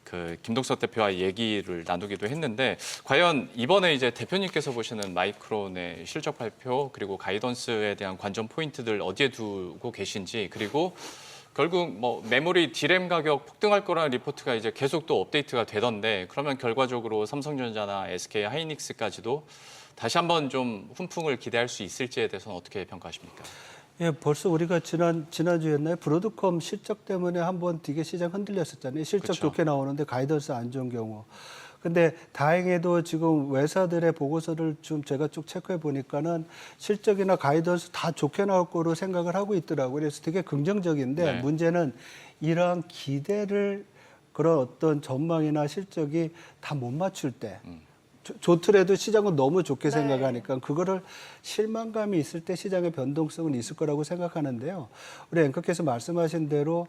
그 김동석 대표와 얘기를 나누기도 했는데 과연 이번에 이제 대표님께서 보시는 마이크론의 실적 발표 그리고 가이던스에 대한 관전 포인트들 어디에 두고 계신지 그리고 결국 뭐 메모리 D램 가격 폭등할 거라는 리포트가 이제 계속 또 업데이트가 되던데 그러면 결과적으로 삼성전자나 SK 하이닉스까지도 다시 한번 좀 훈풍을 기대할 수 있을지에 대해서는 어떻게 평가하십니까? 예, 벌써 우리가 지난주였나요? 브로드컴 실적 때문에 한번 되게 시장 흔들렸었잖아요. 실적 그쵸. 좋게 나오는데 가이던스 안 좋은 경우. 근데 다행히도 지금 외사들의 보고서를 좀 제가 쭉 체크해 보니까는 실적이나 가이던스 다 좋게 나올 거로 생각을 하고 있더라고요. 그래서 되게 긍정적인데 네. 문제는 이러한 기대를 그런 어떤 전망이나 실적이 다 못 맞출 때 좋더라도 시장은 너무 좋게 네. 생각하니까 그거를 실망감이 있을 때 시장의 변동성은 있을 거라고 생각하는데요. 우리 앵커께서 말씀하신 대로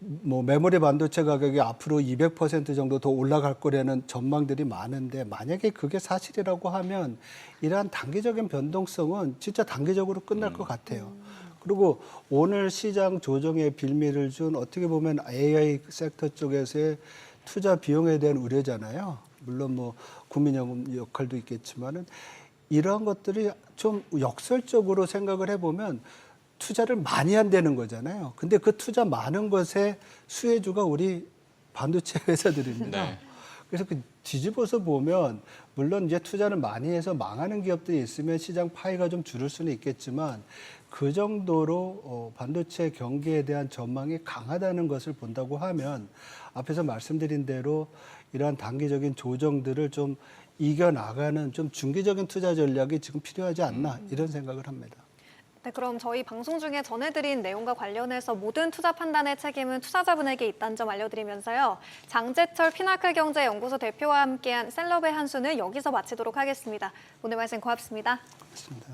뭐 메모리 반도체 가격이 앞으로 200% 정도 더 올라갈 거라는 전망들이 많은데 만약에 그게 사실이라고 하면 이러한 단기적인 변동성은 진짜 단기적으로 끝날 것 같아요. 그리고 오늘 시장 조정의 빌미를 준 어떻게 보면 AI 섹터 쪽에서의 투자 비용에 대한 우려잖아요. 물론 뭐 국민연금 역할도 있겠지만은 이러한 것들이 좀 역설적으로 생각을 해보면 투자를 많이 한다는 거잖아요. 근데 그 투자 많은 것의 수혜주가 우리 반도체 회사들입니다. 네. 그래서 그 뒤집어서 보면 물론 이제 투자를 많이 해서 망하는 기업들이 있으면 시장 파이가 좀 줄을 수는 있겠지만 그 정도로 반도체 경기에 대한 전망이 강하다는 것을 본다고 하면 앞에서 말씀드린 대로 이러한 단기적인 조정들을 좀 이겨나가는 좀 중기적인 투자 전략이 지금 필요하지 않나 이런 생각을 합니다. 네, 그럼 저희 방송 중에 전해드린 내용과 관련해서 모든 투자 판단의 책임은 투자자분에게 있다는 점 알려드리면서요. 장재철 피나클 경제연구소 대표와 함께한 셀럽의 한 수는 여기서 마치도록 하겠습니다. 오늘 말씀 고맙습니다. 그렇습니다.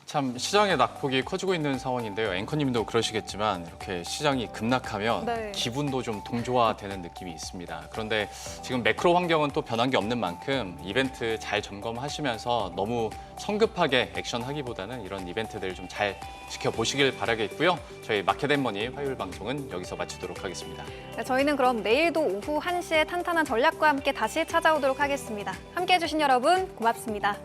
참 시장의 낙폭이 커지고 있는 상황인데요. 앵커님도 그러시겠지만 이렇게 시장이 급락하면 네. 기분도 좀 동조화되는 느낌이 있습니다. 그런데 지금 매크로 환경은 또 변한 게 없는 만큼 이벤트 잘 점검하시면서 너무 성급하게 액션하기보다는 이런 이벤트들 좀 잘 지켜보시길 바라겠고요. 저희 마켓앤머니 화요일 방송은 여기서 마치도록 하겠습니다. 네, 저희는 그럼 내일도 오후 1시에 탄탄한 전략과 함께 다시 찾아오도록 하겠습니다. 함께해 주신 여러분 고맙습니다.